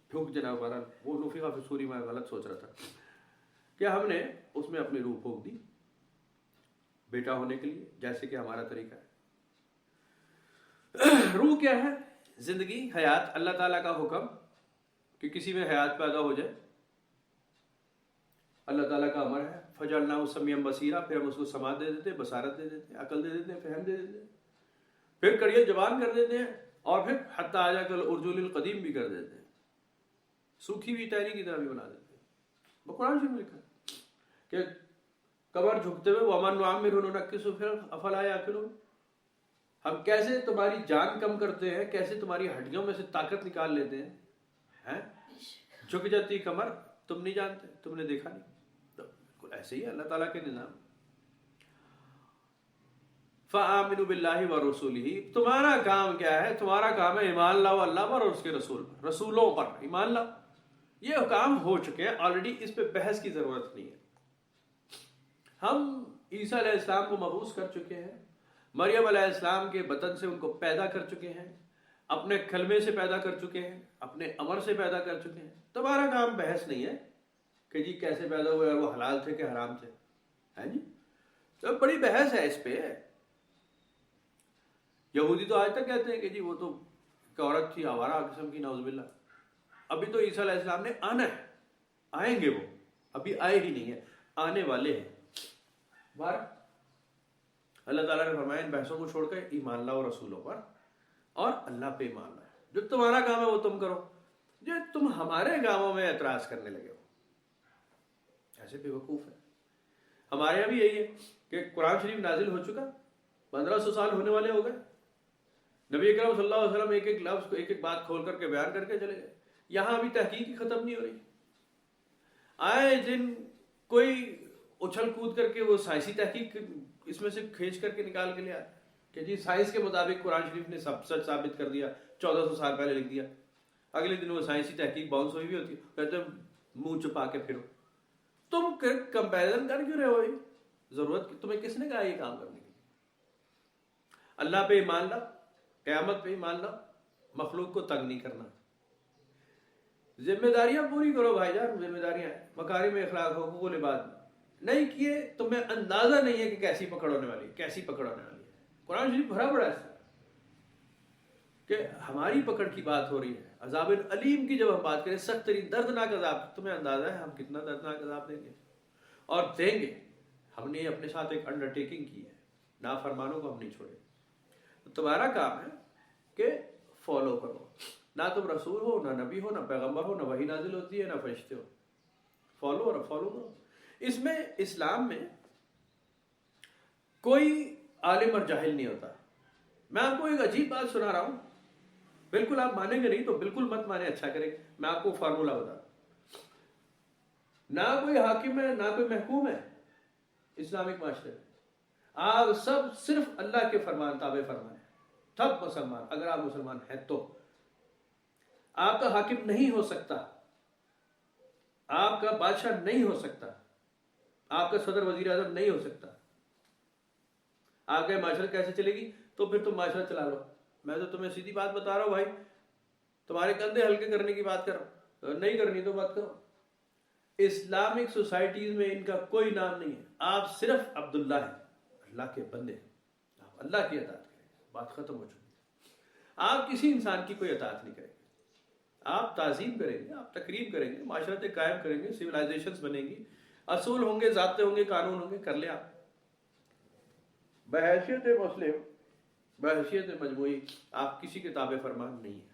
پھونک جناب والا وہ نفخ فی الصور، میں غلط سوچ رہا تھا کہ ہم نے اس میں اپنی روح پھونک دی بیٹا ہونے کے لیے، جیسے کہ ہمارا طریقہ ہے. روح کیا ہے؟ زندگی، حیات. اللہ تعالیٰ کا حکم کہ کسی میں حیات پیدا ہو جائے، اللہ تعالیٰ کا امر ہے. فجعلناہ سمیعا بصیرا، پھر ہم اس کو سماعت دے دیتے ہیں، بصارت دے دیتے ہیں، عقل دے دیتے ہیں، فہم دے دیتے ہیں، پھر کڑیت زبان کر دیتے ہیں، اور پھر حتیٰ آ جا کر ارجل القدیم بھی کر دیتے ہیں، سوکھی ہوئی ٹہنی کی طرح بھی بنا دیتے ہیں. وہ قرآن شریف میں لکھا ہے کہ کمر جھکتے ہوئے وَمَن نُعَمِّرْهُ نُنَكِّسُهُ فِي الْأَرْضِ أَفَلَا يَعْقِلُونَ، ہم کیسے تمہاری جان کم کرتے ہیں، کیسے تمہاری ہڈیوں میں سے طاقت نکال لیتے ہیں، جھک جاتی کمر، تم نہیں جانتے، تم نے دیکھا نہیں. تو بالکل ایسے ہی ہے اللہ تعالیٰ کے نظام. فَآمِنُوا بِاللَّهِ وَرُسُولِهِ، تمہارا کام کیا ہے؟ تمہارا کام ہے ایمان لاؤ اللہ پر اور اس کے رسول پر، رسولوں پر ایمان لاؤ. یہ کام ہو چکے ہیں آلریڈی، اس پہ بحث کی ضرورت نہیں ہے. ہم عیسیٰ علیہ السلام کو مبعوث کر چکے ہیں، مریم علیہ السلام کے بطن سے ان کو پیدا کر چکے ہیں، اپنے کلمے سے پیدا کر چکے ہیں، اپنے امر سے پیدا کر چکے ہیں. تمہارا کام بحث نہیں ہے کہ جی کیسے پیدا ہوئے اور وہ حلال تھے کہ حرام تھے، ہے جی. تو بڑی بحث ہے اس پہ. یہودی تو آج تک کہتے ہیں کہ جی وہ تو ایک عورت تھی آوارہ قسم کی، نعوذ باللہ. ابھی تو عیسیٰ علیہ السلام نے آنا ہے، آئیں گے، وہ ابھی آئے ہی نہیں ہے، آنے والے ہیں. بار اللہ تعالیٰ نے فرمایا ان بحثوں کو چھوڑ کر ایمان لاؤ رسولوں پر اور اللہ پہ ایمان لاؤ. جو تمہارا کام ہے وہ تم کرو. جو تم ہمارے کاموں میں اعتراض کرنے لگے ہو، ایسے بے وقوف ہے. ہمارے یہاں بھی یہی ہے کہ قرآن شریف نازل ہو چکا، 1500 سال ہونے والے ہو گئے، نبی اکرم صلی اللہ علیہ وسلم ایک ایک لفظ کو ایک ایک بات کھول کر کے بیان کر کے چلے گئے. یہاں ابھی تحقیق ہی ختم نہیں ہو رہی. آئے دن کوئی اچھل کود کر کے وہ سائنسی تحقیق اس میں سے کھینچ کر کے نکال کے لے آتے کہ جی سائنس کے مطابق قرآن شریف نے سب سچ ثابت کر دیا، 1400 سال پہلے لکھ دیا. اگلے دن وہ سائنسی تحقیق باؤنس ہوئی بھی ہوتی ہے، کہتے ہیں منہ چھپا کے پھرو. تم کمپیرزن کر کیوں رہے ہو؟ ضرورت تمہیں کس نے کہا یہ کام کرنے کے لیے؟ اللہ پہ ایمان لاؤ، قیامت پہ ایمان لاؤ، مخلوق کو تنگ نہیں کرنا. ذمہ داریاں پوری کرو بھائی جان. ذمہ داریاں مکارم اخلاق، حقوق العباد نہیں کیے، تمہیں اندازہ نہیں ہے کہ کیسی پکڑ ہونے والی ہے، کیسی پکڑ ہونے والی ہے. قرآن شریف بھرا پڑا ہے کہ ہماری پکڑ کی بات ہو رہی ہے. عذاب علیم کی جب ہم بات کریں، سخت ترین دردناک عذاب، تمہیں اندازہ ہے ہم کتنا دردناک عذاب دیں گے اور دیں گے. ہم نے اپنے ساتھ ایک انڈرٹیکنگ کی ہے، نافرمانوں کو ہم نہیں چھوڑیں. تو تمہارا کام ہے کہ فالو کرو. نہ تم رسول ہو، نہ نبی ہو، نہ پیغمبر ہو، نہ وحی نازل ہوتی ہے، نہ فرشتے ہو. فالو اور فالو کرو. اس میں اسلام میں کوئی عالم اور جاہل نہیں ہوتا. میں آپ کو ایک عجیب بات سنا رہا ہوں، بالکل آپ مانیں گے نہیں تو بالکل مت مانیں، اچھا کریں. میں آپ کو فارمولا بتا رہا ہوں. نہ کوئی حاکم ہے، نہ کوئی محکوم ہے اسلامک معاشرے میں. آپ سب صرف اللہ کے فرمان تابع فرمان ہیں. سب مسلمان، اگر آپ مسلمان ہیں تو آپ کا حاکم نہیں ہو سکتا، آپ کا بادشاہ نہیں ہو سکتا، آپ کا صدر وزیر اعظم نہیں ہو سکتا. آپ کا معاشرت کیسے چلے گی؟ تو پھر تم معاشرت چلا لو. میں تو تمہیں سیدھی بات بتا رہا ہوں بھائی، تمہارے کندھے ہلکے کرنے کی بات کر رہا ہوں. نہیں کرنی تو بات کرو. اسلامک سوسائٹیز میں ان کا کوئی نام نہیں ہے. آپ صرف عبداللہ ہیں، اللہ کے بندے ہیں، آپ اللہ کی اطاعت کریں. بات ختم ہو چکی ہے. آپ کسی انسان کی کوئی اطاعت نہیں کریں گے. آپ تعظیم کریں گے، آپ تکریم کریں گے، معاشرتیں قائم کریں گے، سویلائزیشنز بنیں گی، اصول ہوں گے، ضابطے ہوں گے، قانون ہوں گے، کر لیں آپ. بحیثیت مسلم بحیثیت مجموعی آپ کسی کے تابع فرمان نہیں ہے.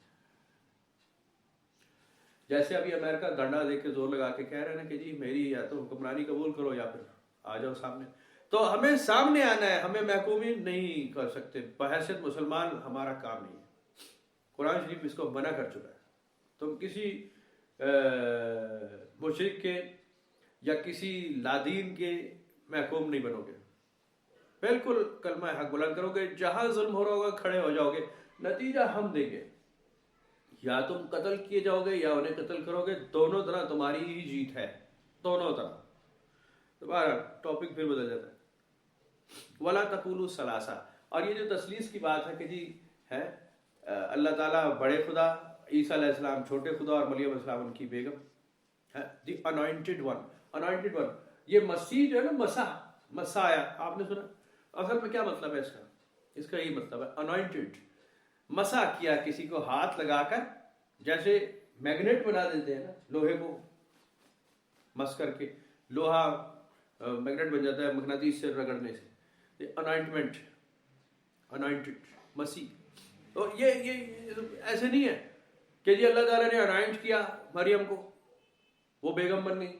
جیسے ابھی امریکہ ڈنڈا دے کے زور لگا کے کہہ رہے ہیں کہ جی میری یا تو حکمرانی قبول کرو یا پھر آ جاؤ سامنے، تو ہمیں سامنے آنا ہے، ہمیں محکومی نہیں کر سکتے. بحیثیت مسلمان ہمارا کام نہیں ہے. قرآن شریف اس کو منع کر چکا ہے. تم کسی مشرک کے یا کسی لادین کے محکوم نہیں بنو گے. بالکل کلمہ حق بلند کرو گے، جہاں ظلم ہو رہا ہوگا کھڑے ہو جاؤ گے، نتیجہ ہم دیں گے. یا تم قتل کیے جاؤ گے یا انہیں قتل کرو گے، دونوں طرح تمہاری ہی جیت ہے، دونوں طرح. دوبارہ ٹاپک پھر بدل جاتا ہے. وَلَا تَقُولُوا ثَلَاثَةٌ. اور یہ جو تثلیث کی بات ہے کہ جی ہے اللہ تعالیٰ بڑے خدا، عیسیٰ علیہ السلام چھوٹے خدا اور مریم علیہ السلام ان کی بیگم ہے. دی انوائنٹڈ ون، انوائنٹڈ ون. یہ مسیح جو ہے نا، مسایا آپ نے سنا؟ اصل میں کیا مطلب ہے اس کا یہی مطلب ہے انوائنٹڈ. مسا کیا، کسی کو ہاتھ لگا کر، جیسے میگنیٹ بنا دیتے ہیں نا لوہے کو مس کر کے، لوہا میگنیٹ بن جاتا ہے مقناطیس سے رگڑنے سے. انوائنٹمنٹ، انوائنٹڈ مسیح. تو یہ ایسے نہیں ہے کہ جی اللہ تعالیٰ نے انوائنٹ کیا مریم کو، وہ بیگم بن گئی،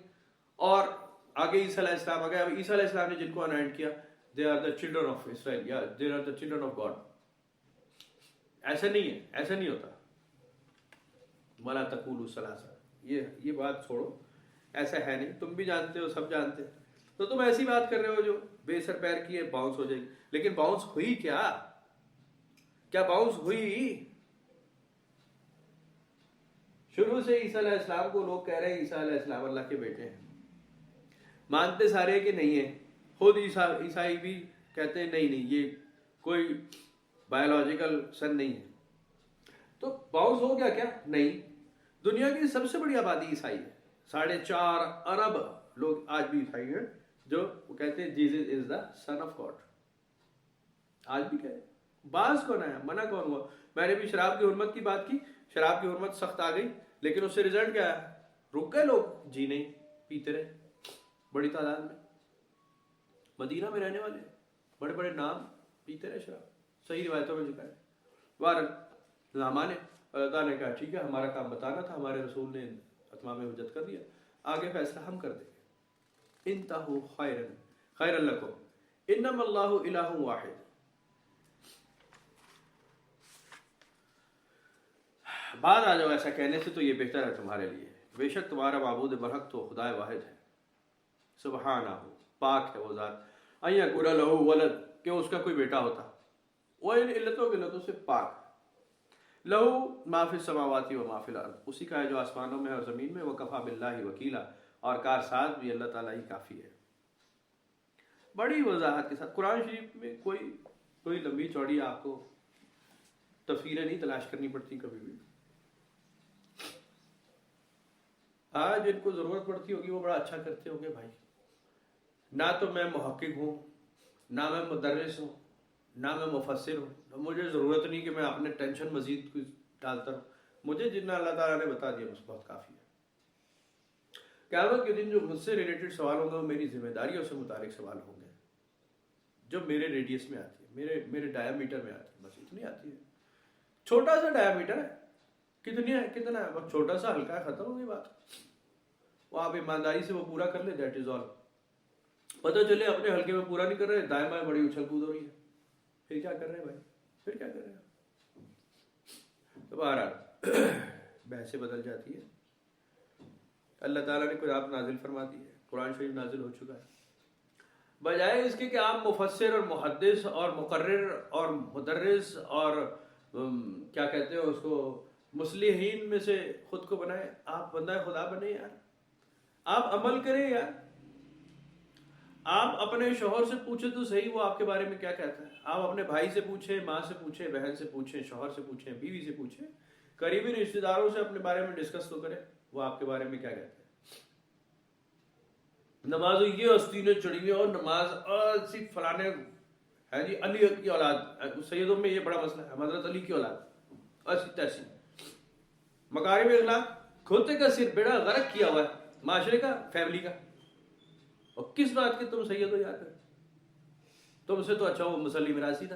اور آگے عیسیٰ علیہ السلام آ گئے. اب عیسیٰ علیہ السلام نے جن کو انوائنٹ کیا، they are the children of Israel یا they are the children of God. ایسا نہیں ہے، ایسا نہیں ہوتا. وَلَا تَقُولُوا ثَلَاثَةٌ. یہ بات چھوڑو، ایسا ہے نہیں. تم بھی جانتے ہو، سب جانتے ہیں. تو تم ایسی بات کر رہے ہو جو بے سر پیر کی ہے، باؤنس ہو جائے گی. لیکن باؤنس ہوئی کیا باؤنس ہوئی؟ شروع سے عیسیٰ علیہ السلام کو لوگ کہہ رہے ہیں عیسیٰ علیہ السلام اللہ کے بیٹے ہیں، مانتے سارے کہ نہیں ہیں. خود عیسائی بھی کہتے ہیں نہیں یہ کوئی بایولوجیکل سن نہیں ہے. تو باؤنس ہو گیا کیا؟ نہیں. دنیا کی سب سے بڑی آبادی عیسائی ہے. 4.5 ارب لوگ آج بھی عیسائی ہیں جو وہ کہتے ہیں Jesus is the son of God. آج بھی کہتے ہیں. بعض کون ہے، منع کون ہوا؟ میں نے بھی شراب کی حرمت کی بات کی. شراب کی حرمت سخت آ گئی، لیکن اس سے رزلٹ کیا ہے؟ رک گئے لوگ؟ جی نہیں، پیتے رہے بڑی تعداد میں. مدینہ میں رہنے والے بڑے بڑے نام پیتے رہے شراب. صحیح روایتوں میں ذکر ہے. بہرحال علماء نے، اللہ تعالیٰ نے کہا ٹھیک ہے، ہمارا کام بتانا تھا، ہمارے رسول نے اتمام حجت کر دیا، آگے فیصلہ ہم کر دیں گے. انتہوا خیرا لکم انما اللہ الہ واحد. بعد آ جاؤ ایسا کہنے سے تو یہ بہتر ہے تمہارے لیے. بے شک تمہارا معبود برحق تو خدا واحد ہے. سبحانہ، پاک ہے وہ ذات. ان یکون لہ ولد، کہ اس کا کوئی بیٹا ہوتا. وہ ان علتوں کے علتوں سے پاک. لہو ما فی السماوات و ما فی الارض، اسی کا ہے جو آسمانوں میں اور زمین میں. وکفی باللہ وکیلا، اور کارساز بھی اللہ تعالیٰ ہی کافی ہے. بڑی وضاحت کے ساتھ قرآن شریف میں کوئی لمبی چوڑی آپ کو تفسیریں نہیں تلاش کرنی پڑتی کبھی بھی. آج جن کو ضرورت پڑتی ہوگی وہ بڑا اچھا کرتے ہوں گے بھائی. نہ تو میں محقق ہوں، نہ میں مدرس ہوں، نہ میں مفسر ہوں. مجھے ضرورت نہیں کہ میں اپنے ٹینشن مزید کچھ ڈالتا ہوں. مجھے جتنا اللہ تعالیٰ نے بتا دیا بس بہت کافی ہے. قیامت کے دن جو مجھ سے ریلیٹڈ سوال ہوں گے وہ میری ذمہ داریوں سے متعلق سوال ہوں گے، جو میرے ریڈیس میں آتی ہے، میرے ڈایا میٹر میں آتی ہے. بس اتنی آتی ہے. چھوٹا سا ڈایا میٹر ہے. کتنا ہے؟ بس چھوٹا سا ہلکا ہے، ختم ہو گئی بات. وہ آپ ایمانداری سے وہ پورا کر لیں، دیٹ از آل. پتہ چلے اپنے ہلکے میں پورا نہیں کر رہے، دائیں بائیں بڑی اچھل کود ہو رہی ہے، پھر کیا کر رہے ہیں بھائی؟ پھر کیا کر رہے ہیں؟ تو بہرحال بحثیں بدل جاتی ہے. اللہ تعالیٰ نے کتاب نازل فرما دی ہے، قرآن شریف نازل ہو چکا ہے. بجائے اس کے کہ آپ مفسر اور محدث اور مقرر اور مدرس اور کیا کہتے ہیں اس کو، مصلحین میں سے خود کو بنائے، آپ بندہ خدا بنے یار. آپ عمل کریں یار. آپ اپنے شوہر سے پوچھیں تو صحیح وہ آپ کے بارے میں کیا کہتا ہے. آپ اپنے بھائی سے پوچھیں، ماں سے پوچھیں، بہن سے پوچھیں، شوہر سے پوچھیں، بیوی سے پوچھیں، قریبی رشتہ داروں سے اپنے بارے میں ڈسکس تو کریں وہ آپ کے بارے میں کیا کہتے ہیں. نماز یہ ہستی نے چڑھی ہوئی اور نماز صرف فلانے ہے جی علی کی اولاد. سیدوں میں یہ بڑا مسئلہ ہے، حضرت علی کی اولاد ایسی تیسی. مکارم اخلاق کھوتے کا صرف بیڑا غرق کیا ہوا ہے معاشرے کا، فیملی کا. اور کس بات کے تم سید ہو یار؟ تم سے تو اچھا وہ مسلی میراثی تھا.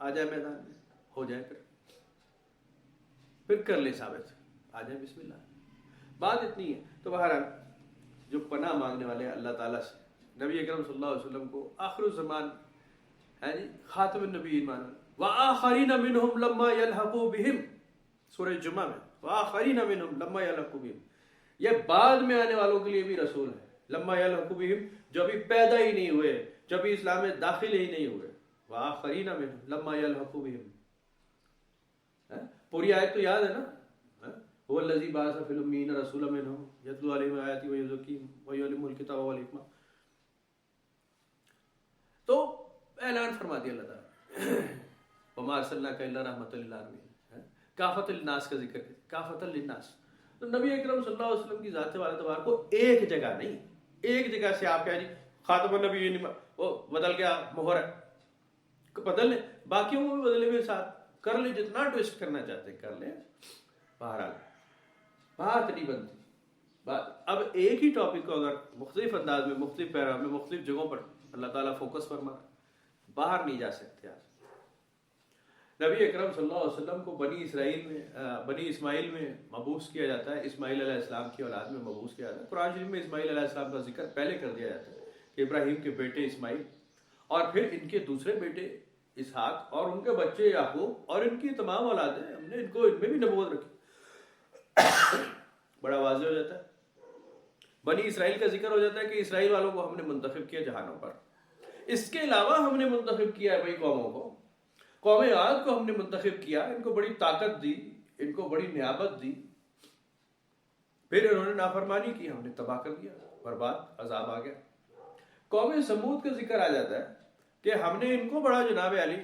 آ جائے میدان میں، ہو جائے پھر کر لے ثابت، آ جائے بسم اللہ، بات اتنی ہے۔ تو بہرحال جو پناہ مانگنے والے ہیں اللہ تعالیٰ سے، نبی اکرم صلی اللہ علیہ وسلم کو آخر الزمان ہے جی خاتم النبیین مانا، وآخرین منہم لما یلحقوا بہم، سورہ جمعہ میں وآخرین منہم لما یلحقوا بہم، یہ بعد میں آنے والوں کے لیے بھی رسول ہے، لما یلحقوا بہم جو ابھی پیدا ہی نہیں ہوئے، جو ابھی اسلام میں داخل ہی نہیں ہوئے، وآخرین منہم لما یلحقوا بہم، پوری آیت تو یاد ہے نا، هو الذی بعث فی الامیین رسولا منہم یتلو علیہم آیاتہ ویزکیہم ویعلمہم الکتاب والحکمہ۔ تو اعلان فرما دیا اللہ تعالیٰ، وما ارسلناک الا رحمۃ للعالمین، کافۃ للناس کا ذکر ہے، کافۃ للناس۔ تو نبی اکرم صلی اللہ علیہ وسلم کی ذات والا تبارک کو ایک جگہ نہیں، ایک جگہ سے آپ کہہ جی خاتم النبیین وہ بدل گیا مہر ہے، بدل لیں، باقیوں کو بھی بدلے ہوئے ساتھ کر لیں، جتنا ٹویسٹ کرنا چاہتے ہیں کر لیں، بہرحال بات نہیں بنتی بات۔ اب ایک ہی ٹاپک کو اگر مختلف انداز میں، مختلف پیراگراف میں، مختلف جگہوں پر اللہ تعالیٰ فوکس فرما، باہر نہیں جا سکتے آج۔ نبی اکرم صلی اللہ علیہ وسلم کو بنی اسماعیل میں مبعوث کیا جاتا ہے، اسماعیل علیہ السلام کی اولاد میں مبعوث کیا جاتا ہے۔ قرآن شریف میں اسماعیل علیہ السلام کا ذکر پہلے کر دیا جاتا ہے کہ ابراہیم کے بیٹے اسماعیل، اور پھر ان کے دوسرے بیٹے اسحاق، اور ان کے بچے یعقوب، اور ان کی تمام اولادیں، ہم نے ان میں بھی نبوت رکھی۔ بڑا واضح ہو جاتا ہے، بنی اسرائیل کا ذکر ہو جاتا ہے کہ اسرائیل والوں کو ہم نے منتخب کیا جہانوں پر، اس کے علاوہ ہم نے منتخب کیا ہے بھائی قوموں کو، قوم عاد کو ہم نے منتخب کیا، ان کو بڑی طاقت دی، ان کو بڑی نیابت دی، پھر انہوں نے نافرمانی کی، ہم نے تباہ کر دیا، برباد، عذاب آ گیا۔ قوم سمود کا ذکر آ جاتا ہے کہ ہم نے ان کو بڑا جناب علی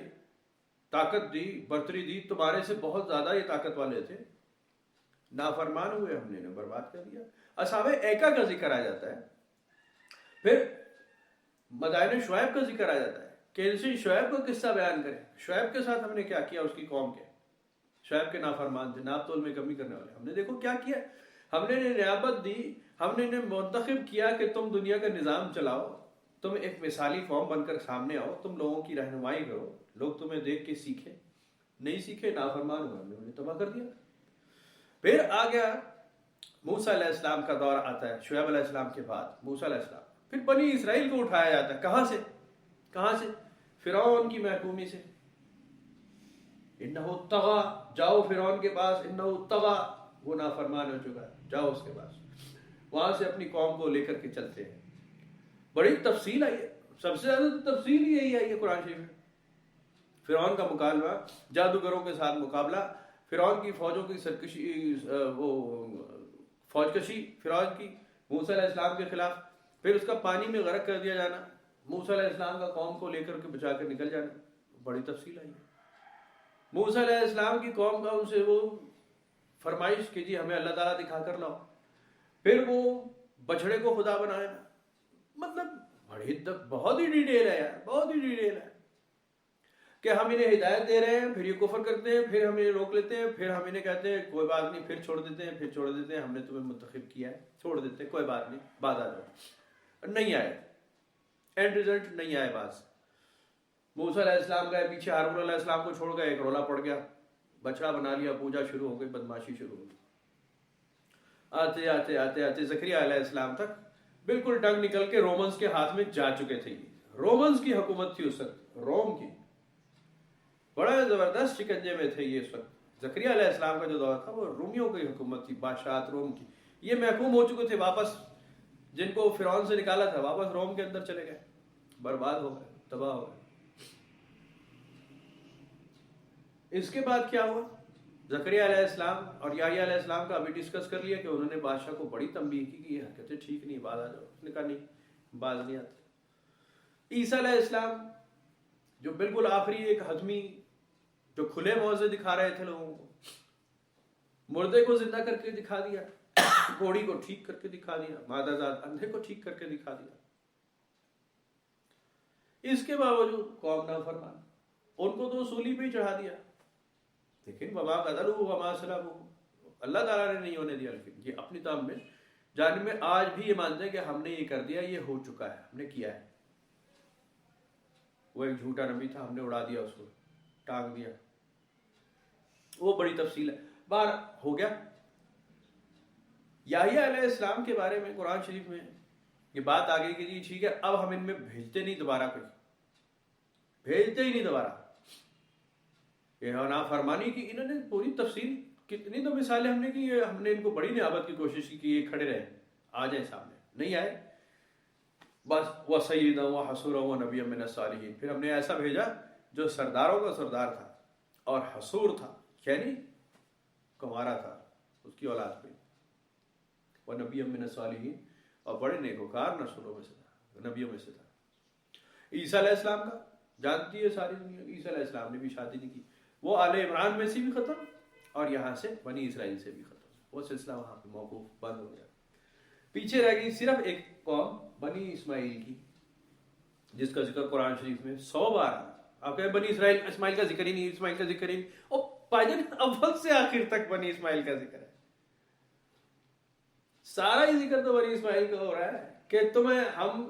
طاقت دی، برتری دی، تمہارے سے بہت زیادہ یہ طاقت والے تھے، نافرمان ہوئے، ہم نے انہیں برباد کر دیا۔ اصحاب ایکا کا ذکر آ جاتا ہے، پھر مدائن شعیب کا ذکر آ جاتا ہے کہ انسی شعیب کا قصہ بیان کریں، شعیب کے ساتھ ہم نے کیا کیا، اس کی قوم کے، شعیب کے نافرمان تھے، ناپ تول میں کمی کرنے والے، ہم نے دیکھو کیا کیا، ہم نے انہیں نیابت دی، ہم نے انہیں منتخب کیا کہ تم دنیا کا نظام چلاؤ، تم ایک مثالی قوم بن کر سامنے آؤ، تم لوگوں کی رہنمائی کرو، لوگ تمہیں دیکھ کے سیکھیں، نہیں سیکھے نافرمان ہوئے، ہم نے انہیں تباہ کر دیا۔ پھر آ گیا موسیٰ علیہ السلام کا دور آتا ہے، شعیب علیہ السلام کے بعد موسیٰ علیہ السلام، پھر بنی اسرائیل کو اٹھایا جاتا ہے، کہاں سے؟ فرعون کی محکومی سے، انہو طغا، جاؤ فرعون کے پاس، انہو طغا، وہ نافرمان ہو چکا ہے، جاؤ اس کے پاس، وہاں سے اپنی قوم کو لے کر کے چلتے ہیں۔ بڑی تفصیل آئی ہے، سب سے زیادہ تفصیل یہی آئی ہے قرآن شریف میں، فرعون کا مکالمہ، جادوگروں کے ساتھ مقابلہ، فرعون کی فوجوں کی سرکشی، وہ فوج کشی فرعون کی موسیٰ علیہ السلام کے خلاف، پھر اس کا پانی میں غرق کر دیا جانا، موسیٰ علیہ السلام کا قوم کو لے کر کے بچا کر نکل جانا، بڑی تفصیل آئی ہے۔ موسیٰ علیہ السلام کی قوم کا ان سے وہ فرمائش کہ جی ہمیں اللہ تعالیٰ دکھا کر لاؤ، پھر وہ بچڑے کو خدا بنانا، مطلب بہت ہی ڈیٹیل ہے یار، بہت ہی ڈیٹیل ہے کہ ہم انہیں ہدایت دے رہے ہیں، پھر یہ کفر کرتے ہیں، پھر ہم انہیں روک لیتے ہیں، پھر ہم انہیں کہتے ہیں کوئی بات نہیں، پھر چھوڑ دیتے ہیں، ہم نے تمہیں منتخب کیا ہے، چھوڑ دیتے ہیں، کوئی بات نہیں، بعد آ جاؤ، نہیں آئے، اینڈ رزلٹ نہیں آئے باز۔ موسیٰ علیہ السلام گئے پیچھے، ہارون علیہ السلام کو چھوڑ گئے، ایک رولا پڑ گیا، بچڑا بنا لیا، پوجا شروع ہو گئی، بدماشی شروع ہو گئی، آتے آتے آتے آتے زکریا علیہ السلام تک بالکل ٹنگ نکل کے رومنز کے ہاتھ میں جا چکے تھے۔ رومنز کی حکومت تھی اس وقت، روم کی، بڑا زبردست شکنجے میں تھے یہ اس وقت۔ زکریا علیہ السلام کا جو دور تھا وہ رومیوں کی حکومت تھی، بادشاہت روم کی، یہ محکوم ہو چکے تھے، واپس جن کو فرعون سے نکالا تھا واپس روم کے اندر چلے گئے، برباد ہو گئے، تباہ ہو گئے۔ اس کے بعد کیا ہوا؟ زکریا علیہ السلام اور یحییٰ علیہ السلام کا ابھی ڈسکس کر لیا کہ انہوں نے بادشاہ کو بڑی تنبیہ کی کہ یہ حرکتیں ٹھیک نہیں، باز آ جاؤ، اس نے کہا نہیں، باز نہیں آتے۔ عیسیٰ علیہ السلام جو بالکل آخری ایک حتمی، جو کھلے موضوع دکھا رہے تھے لوگوں کو، مردے کو زندہ کر کے دکھا دیا، کوڑی کو ٹھیک کر کے دکھا دیا، مادہ زاد اندھے کو ٹھیک کر کے دکھا دیا۔ اس کے باوجود قوم نافرمان، ان کو تو سولی پہ ہی چڑھا دیا، لیکن وما قتلوہ وما صلبوہ، اللہ تعالیٰ نے نہیں ہونے دیا، لیکن یہ اپنی تام میں جانب میں آج بھی یہ مانتے ہیں کہ ہم نے یہ کر دیا، یہ ہو چکا ہے، ہم نے کیا ہے، وہ ایک جھوٹا نبی تھا، ہم نے اڑا دیا اس کو، ٹانگ دیا. وہ بڑی تفصیل ہے. بار ہو گیا. یحییٰ علیہ السلام کے بارے میں قرآن شریف میں یہ بات آ گئی کہ جی ٹھیک ہے اب ہم ان میں بھیجتے نہیں دوبارہ کوئی, بھیجتے ہی نہیں دوبارہ. یہ نافرمانی کی انہوں نے پوری تفصیل, کتنی تو مثالیں ہم نے کی, ہم نے ان کو بڑی نیابت کی کوشش کی کہ یہ کھڑے رہیں, آ جائیں سامنے, نہیں آئے. بس وَسَيِّدًا وَحَصُورًا وَنَبِيًّا مِّنَ الصَّالِحِينَ, پھر ہم نے ایسا بھیجا جو سرداروں کا سردار تھا اور حصور تھا, یعنی کمارا تھا, اس کی اولاد پہ. وَنَبِيًّا مِّنَ الصَّالِحِينَ, اور بڑے نیکوکار نسلوں میں سے تھا, نبیوں میں سے تھا. عیسیٰ علیہ السلام کا جانتی ہے ساری دنیا, عیسیٰ علیہ السلام نے بھی شادی نہیں کی. وہ آل عمران میں سے بھی ختم اور یہاں سے بنی اسرائیل سے بھی ختم. وہ سلسلہ وہاں پہ موقوف بند ہو گیا. پیچھے رہ گئی صرف ایک قوم بنی اسماعیل کی, جس کا ذکر قرآن شریف میں 100 بار. آپ کہیں بنی اسماعیل کا ذکر ہی نہیں, اسماعیل کا ذکر ہی نہیں. اور پاجن اول سے آخر تک بنی اسماعیل کا ذکر ہے. سارا ہی ذکر تو بنی اسماعیل کا ہو رہا ہے کہ تمہیں ہم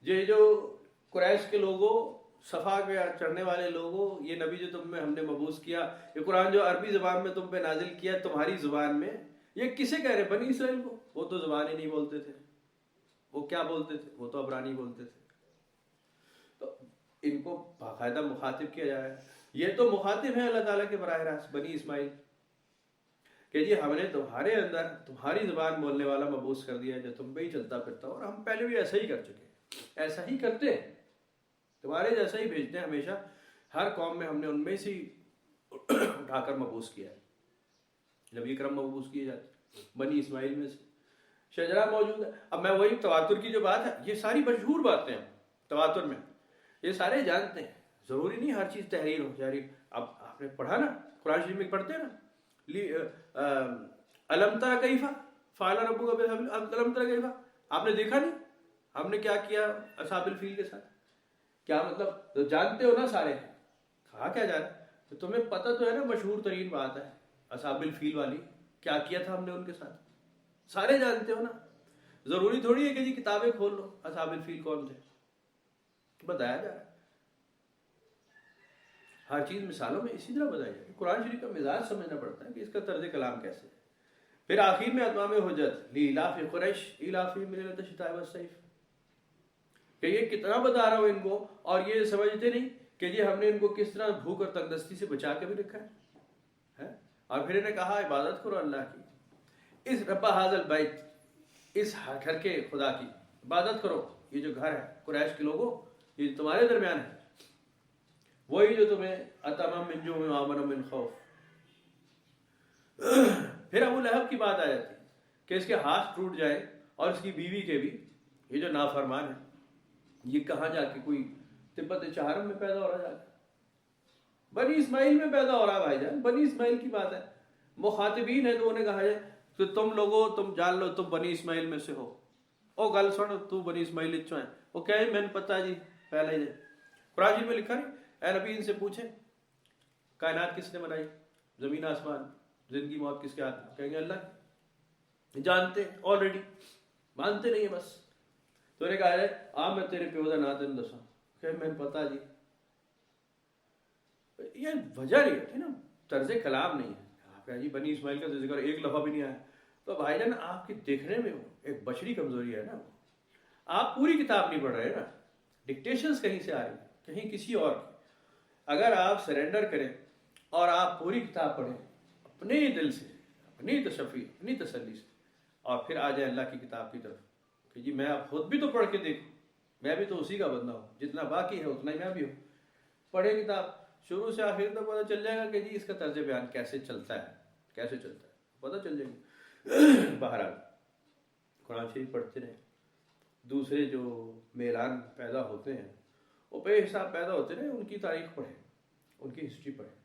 یہ جو قریش کے لوگوں, صفا کے چڑھنے والے لوگوں, یہ نبی جو تم میں ہم نے مبعوث کیا, یہ قرآن جو عربی زبان میں تم پہ نازل کیا تمہاری زبان میں, یہ کسے کہہ رہے؟ بنی اسرائیل کو. وہ تو زبان ہی نہیں بولتے تھے. وہ کیا بولتے تھے؟ وہ تو عبرانی بولتے تھے. تو ان کو باقاعدہ مخاطب کیا جا رہا ہے. یہ تو مخاطب ہے اللہ تعالیٰ کے براہ راست بنی اسماعیل کہ جی ہم نے تمہارے اندر تمہاری زبان بولنے والا مبعوث کر دیا جو تم پہ ہی چلتا پھرتا, اور ہم پہلے بھی ایسا ہی کر چکے ہیں, ایسا ہی کرتے ہیں, تمہارے جیسا ہی بھیجتے ہیں ہمیشہ. ہر قوم میں ہم نے ان میں سے اٹھا کر مبعوث کیا ہے. جب یہ کرم مبعوث کیے جاتے بنی اسماعیل میں سے شجرہ موجود ہے. اب میں وہی تواتر کی جو بات ہے, یہ ساری مشہور باتیں ہیں تواتر میں, یہ سارے جانتے ہیں. ضروری نہیں ہر چیز تحریر ہو جاری. اب آپ نے پڑھا نا قرآن شریف میں پڑھتے ہیں نا, الم تر کیف فعل ربک بأصحاب الم تر کیف, آپ نے دیکھا نہیں ہم نے کیا کیا اصحاب الفیل کے ساتھ؟ کیا مطلب, تو جانتے ہو نا سارے. کہا کیا جا رہا ہے تو تمہیں پتہ تو ہے نا, مشہور ترین بات ہے اصحاب الفیل والی, کیا کیا تھا ہم نے ان کے ساتھ, سارے جانتے ہو نا. ضروری تھوڑی ہے کہ جی کتابیں کھول لو اصحاب الفیل کون تھے, بتایا جا رہا ہے. ہر چیز مثالوں میں اسی طرح بتائی جائے. قرآن شریف کا مزاج سمجھنا پڑتا ہے کہ اس کا طرز کلام کیسے ہے. پھر آخر میں اتمام حجت لإیلاف قریش ایلافہم رحلۃ الشتاء والصیف, کہ یہ کتنا بتا رہا ہوں ان کو, اور یہ سمجھتے نہیں کہ جی ہم نے ان کو کس طرح بھوک اور تندرستی سے بچا کے بھی رکھا ہے. اور پھر انہیں کہا عبادت کرو اللہ کی, اس رب ھذا البیت, اس گھر کے خدا کی عبادت کرو. یہ جو گھر ہے قریش کے لوگوں, یہ تمہارے درمیان ہے, وہی جو تمہیں اطعمهم من جوع وآمنهم من خوف. پھر ابو لہب کی بات آ جاتی کہ اس کے ہاتھ ٹوٹ جائے اور اس کی بیوی کے بھی. یہ جو نافرمان ہے یہ کہاں جا کے کوئی تبت چہارم میں پیدا ہو رہا, جا کے بنی اسماعیل میں پیدا ہو رہا. بھائی جان بنی اسماعیل کی بات ہے, مخاطبین ہے تو انہیں کہا جائے کہ تم لوگوں تم جان لو تم بنی اسماعیل میں سے ہو. او گل سن, تو بنی اسماعیل چوں ہے. وہ کہے میں نے پتا جی پہلے ہی قرآن شریف میں لکھا نہیں, اے نبی ان سے پوچھیں کائنات کس نے بنائی, زمین آسمان, زندگی موت کس کے ہاتھ میں؟ کہیں گے اللہ. جانتے آلریڈی, مانتے نہیں ہیں بس. تو انہیں کہا ہے میں تیرے پیو دا نا تین دساں, کہ میں پتا جی. یہ وجہ نہیں ہوتی نا, طرز کلام نہیں ہے. آپ کہیں جی بنی اسماعیل کا ذکر ایک لفظ بھی نہیں آیا, تو بھائی جان آپ کی دیکھنے میں ایک بشری کمزوری ہے نا. آپ پوری کتاب نہیں پڑھ رہے نا, ڈکٹیشنز کہیں سے آ رہی ہیں, کہیں کسی اور کی. اگر آپ سرنڈر کریں اور آپ پوری کتاب پڑھیں اپنے دل سے, اپنی تشفی, اپنی تسلی سے, اور پھر آ جائیں اللہ کی کتاب کی طرف کہ جی میں اب خود بھی تو پڑھ کے دیکھوں, میں بھی تو اسی کا بندہ ہوں, جتنا باقی ہے اتنا ہی میں بھی ہوں. پڑھیں کتاب شروع سے آخر تک, پتہ چل جائے گا کہ جی اس کا طرز بیان کیسے چلتا ہے, کیسے چلتا ہے, پتہ چل جائے گا. بہرحال قرآن شریف پڑھتے رہیں. دوسرے جو میلان پیدا ہوتے ہیں وہ بے حساب پیدا ہوتے رہے, ان کی تاریخ پڑھیں, ان کی ہسٹری پڑھیں,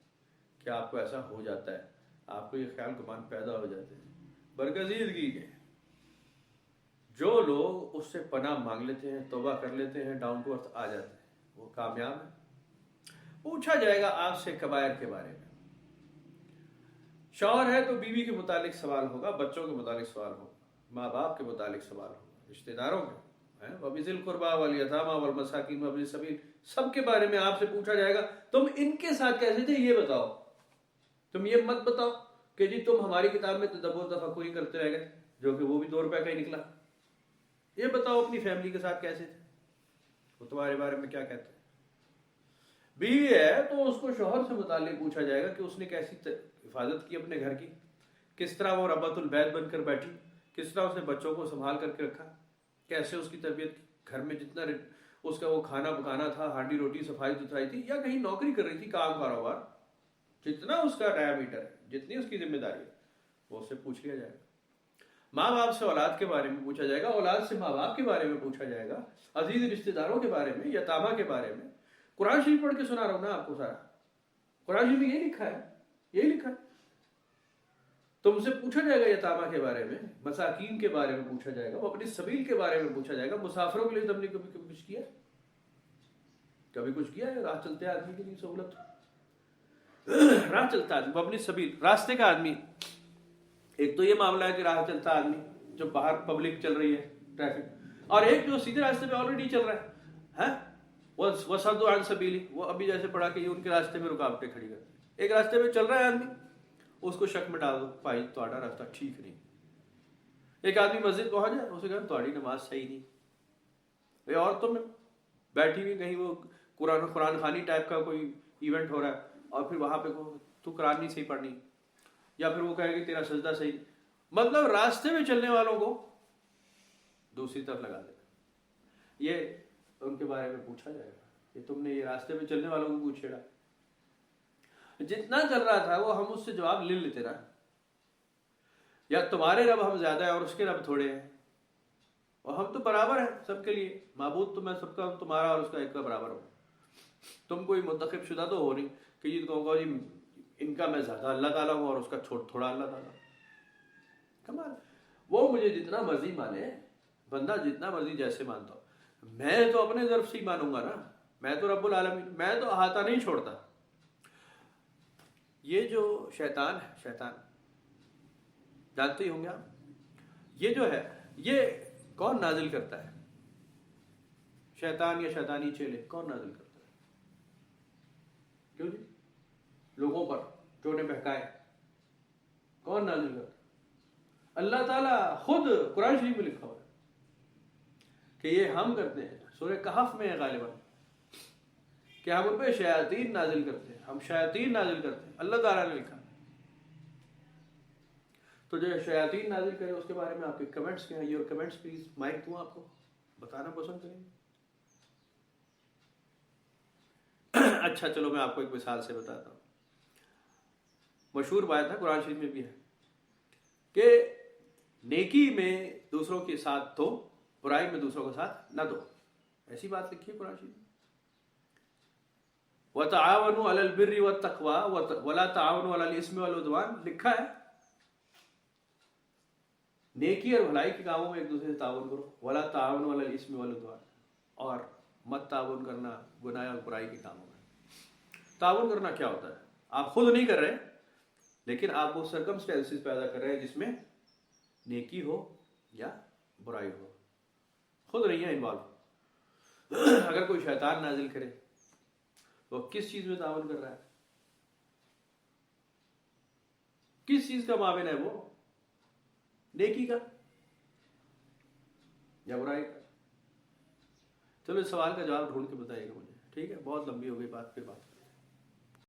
کہ آپ کو ایسا ہو جاتا ہے, آپ کو یہ خیال گمان پیدا ہو جاتے ہیں. برگزیدگی کے جو لوگ اس سے پناہ مانگ لیتے ہیں, توبہ کر لیتے ہیں, ڈاؤن ٹو ارتھ آ جاتے ہیں, وہ کامیاب ہیں. پوچھا جائے گا آپ سے کبائر کے بارے میں. شوہر ہے تو بیوی کے متعلق سوال ہوگا, بچوں کے متعلق سوال ہوگا, ماں باپ کے متعلق سوال ہوگا, رشتہ داروں کے, وَبِذِي الْقُرْبَىٰ وَالْيَتَامَىٰ وَالْمَسَاكِينِ وَابْنِ السَّبِيلِ, سب کے بارے میں آپ سے پوچھا جائے گا تم ان کے ساتھ کیسے تھے یہ بتاؤ. تم یہ مت بتاؤ کہ جی تم ہماری کتاب میں تدبر تفکر ہی کرتے رہ گئے جو کہ وہ بھی 2 روپے کا ہی نکلا. یہ بتاؤ اپنی فیملی کے ساتھ کیسے تھے, وہ تمہارے بارے میں کیا کہتے ہیں. بیوی ہے تو اس کو شوہر سے متعلق پوچھا جائے گا کہ اس نے کیسی حفاظت کی اپنے گھر کی, کس طرح وہ ربۃ البیت بن کر بیٹھی, کس طرح اس نے بچوں کو سنبھال کر کے رکھا, کیسے اس کی طبیعت, گھر میں جتنا اس کا وہ کھانا پکانا تھا, ہانڈی روٹی صفائی ستھرائی تھی, یا کہیں نوکری کر رہی تھی, کام کاروبار, جتنا اس کا ڈایامیٹر ہے, جتنی اس کی ذمہ داری ہے, وہ اس سے پوچھ لیا جائے گا. ماں باپ سے اولاد کے بارے میں پوچھا جائے گا, اولاد سے ماں باپ کے بارے میں پوچھا جائے گا, عزیز رشتہ داروں کے بارے میں, یتامہ کے بارے میں. قرآن شریف پڑھ کے سنا رہا ہوں نا آپ کو سارا, قرآن شریف میں یہی لکھا ہے, یہی لکھا ہے. تم سے پوچھا جائے گا یتامہ کے بارے میں, مساکین کے بارے میں پوچھا جائے گا, وہ اپنی سبیل کے بارے میں پوچھا جائے گا. مسافروں کے لیے تم نے کبھی کچھ کیا, کبھی کچھ کیا ہے؟ راہ چلتے آدمی کے لیے سہولت, راہ چلتا آدمی, وہ اپنی سبیل, راستے کا آدمی. ایک تو یہ معاملہ ہے کہ راہ چلتا آدمی جو باہر پبلک چل رہی ہے, ٹریفک, اور ایک جو سیدھے راستے پہ آلریڈی چل رہا ہے, وَصَدُّوا عَنْ سَبِيلِهِ, وہ ابھی جیسے پڑھا کہ یہ ان کے راستے میں رکاوٹیں کھڑی کرتے ہیں. ایک راستے پہ چل رہا ہے آدمی, اس کو شک میں ڈال دو, بھائی تہاڈا راستہ ٹھیک نہیں. ایک آدمی مسجد پہنچ جائے, اسے کہا تہاڈی نماز صحیح نہیں. یہ عورتوں میں بیٹھی ہوئی کہیں وہ قرآن خوانی ٹائپ کا کوئی ایونٹ ہو رہا ہے, اور پھر وہاں پہ تو قرآن نہیں صحیح پڑھنی, یا پھر وہ کہے کہ تیرا سجدہ صحیح. مطلب راستے میں چلنے والوں کو دوسری طرف لگا دینا. یہ ان کے بارے میں پوچھا جائے گا کہ تم نے یہ راستے میں چلنے والوں کو کیوں چھیڑا. جتنا چل رہا تھا وہ ہم اس سے جواب لے لیتے نا, یا تمہارے رب ہم زیادہ ہیں اور اس کے رب تھوڑے ہیں, اور ہم تو برابر ہیں سب کے لیے, معبود تو میں سب کا ہوں, تمہارا اور اس کا ایک کا برابر ہوں. تم کوئی منتخب شدہ تو ہو نہیں کہ جی کہوں گا جی ان کا میں زیادہ اللہ تعالیٰ ہوں اور اس کا تھوڑا اللہ تعالیٰ. کمال, وہ مجھے جتنا مرضی مانے, بندہ جتنا مرضی جیسے مانتا ہو, میں تو اپنے ظرف سے ہی مانوں گا نا, میں تو رب العالمین, میں تو احاطہ نہیں چھوڑتا. یہ جو شیطان ہے, شیطان جانتے ہی ہوں گے آپ, یہ جو ہے یہ کون نازل کرتا ہے؟ شیطان یا شیطانی چیلے کون نازل کرتا ہے؟ کیوں جی لوگوں پر جو انہیں بہکائے, کون نازل کرتا ہے؟ اللہ تعالیٰ خود قرآن شریف میں لکھا ہوا ہے کہ یہ ہم کرتے ہیں. سورہ کہف میں ہے غالباً کہ ہم ان پہ شیاطین نازل کرتے ہیں, ہم شیاطین نازل کرتے ہیں, اللہ تعالیٰ نے لکھا. تو جو شیاطین نازل کرے اس کے بارے میں آپ کے کمنٹس کیا ہیں؟ یہ کمنٹس پلیز مائک دوں آپ کو, بتانا پسند کریں گے. اچھا چلو میں آپ کو ایک مثال سے بتاتا ہوں. مشہور بات ہے, قرآن شریف میں بھی ہے کہ نیکی میں دوسروں کے ساتھ دو, برائی میں دوسروں کے ساتھ نہ دو. ایسی بات لکھی ہے قرآن شریف میں. وَتَعَاوَنُوا عَلَى الْبِرِّ وَالتَّقْوَىٰ وَلَا تَعَاوَنُوا عَلَى الْإِثْمِ وَالْعُدْوَانِ, لکھا ہے نیکی اور بھلائی کے کاموں میں ایک دوسرے سے تعاون کرو, وَلَا تَعَاوَنُوا عَلَى الْإِثْمِ وَالْعُدْوَانِ, اور مت تعاون کرنا گناہ اور برائی کے کاموں میں. تعاون کرنا کیا ہوتا ہے؟ آپ خود نہیں کر رہے, لیکن آپ وہ سرکمسٹینسز پیدا کر رہے ہیں جس میں نیکی ہو یا برائی ہو, خود نہیں ہے انوالو. اگر کوئی شیطان نازل کرے تو کس چیز میں تعاون کر رہا ہے؟ کس چیز کا معاون ہے وہ؟ نیکی کا یا برائی کا؟ چلو اس سوال کا جواب ڈھونڈ کے بتائیے گا مجھے, ٹھیک ہے؟ بہت لمبی ہو گئی بات, پہ بات.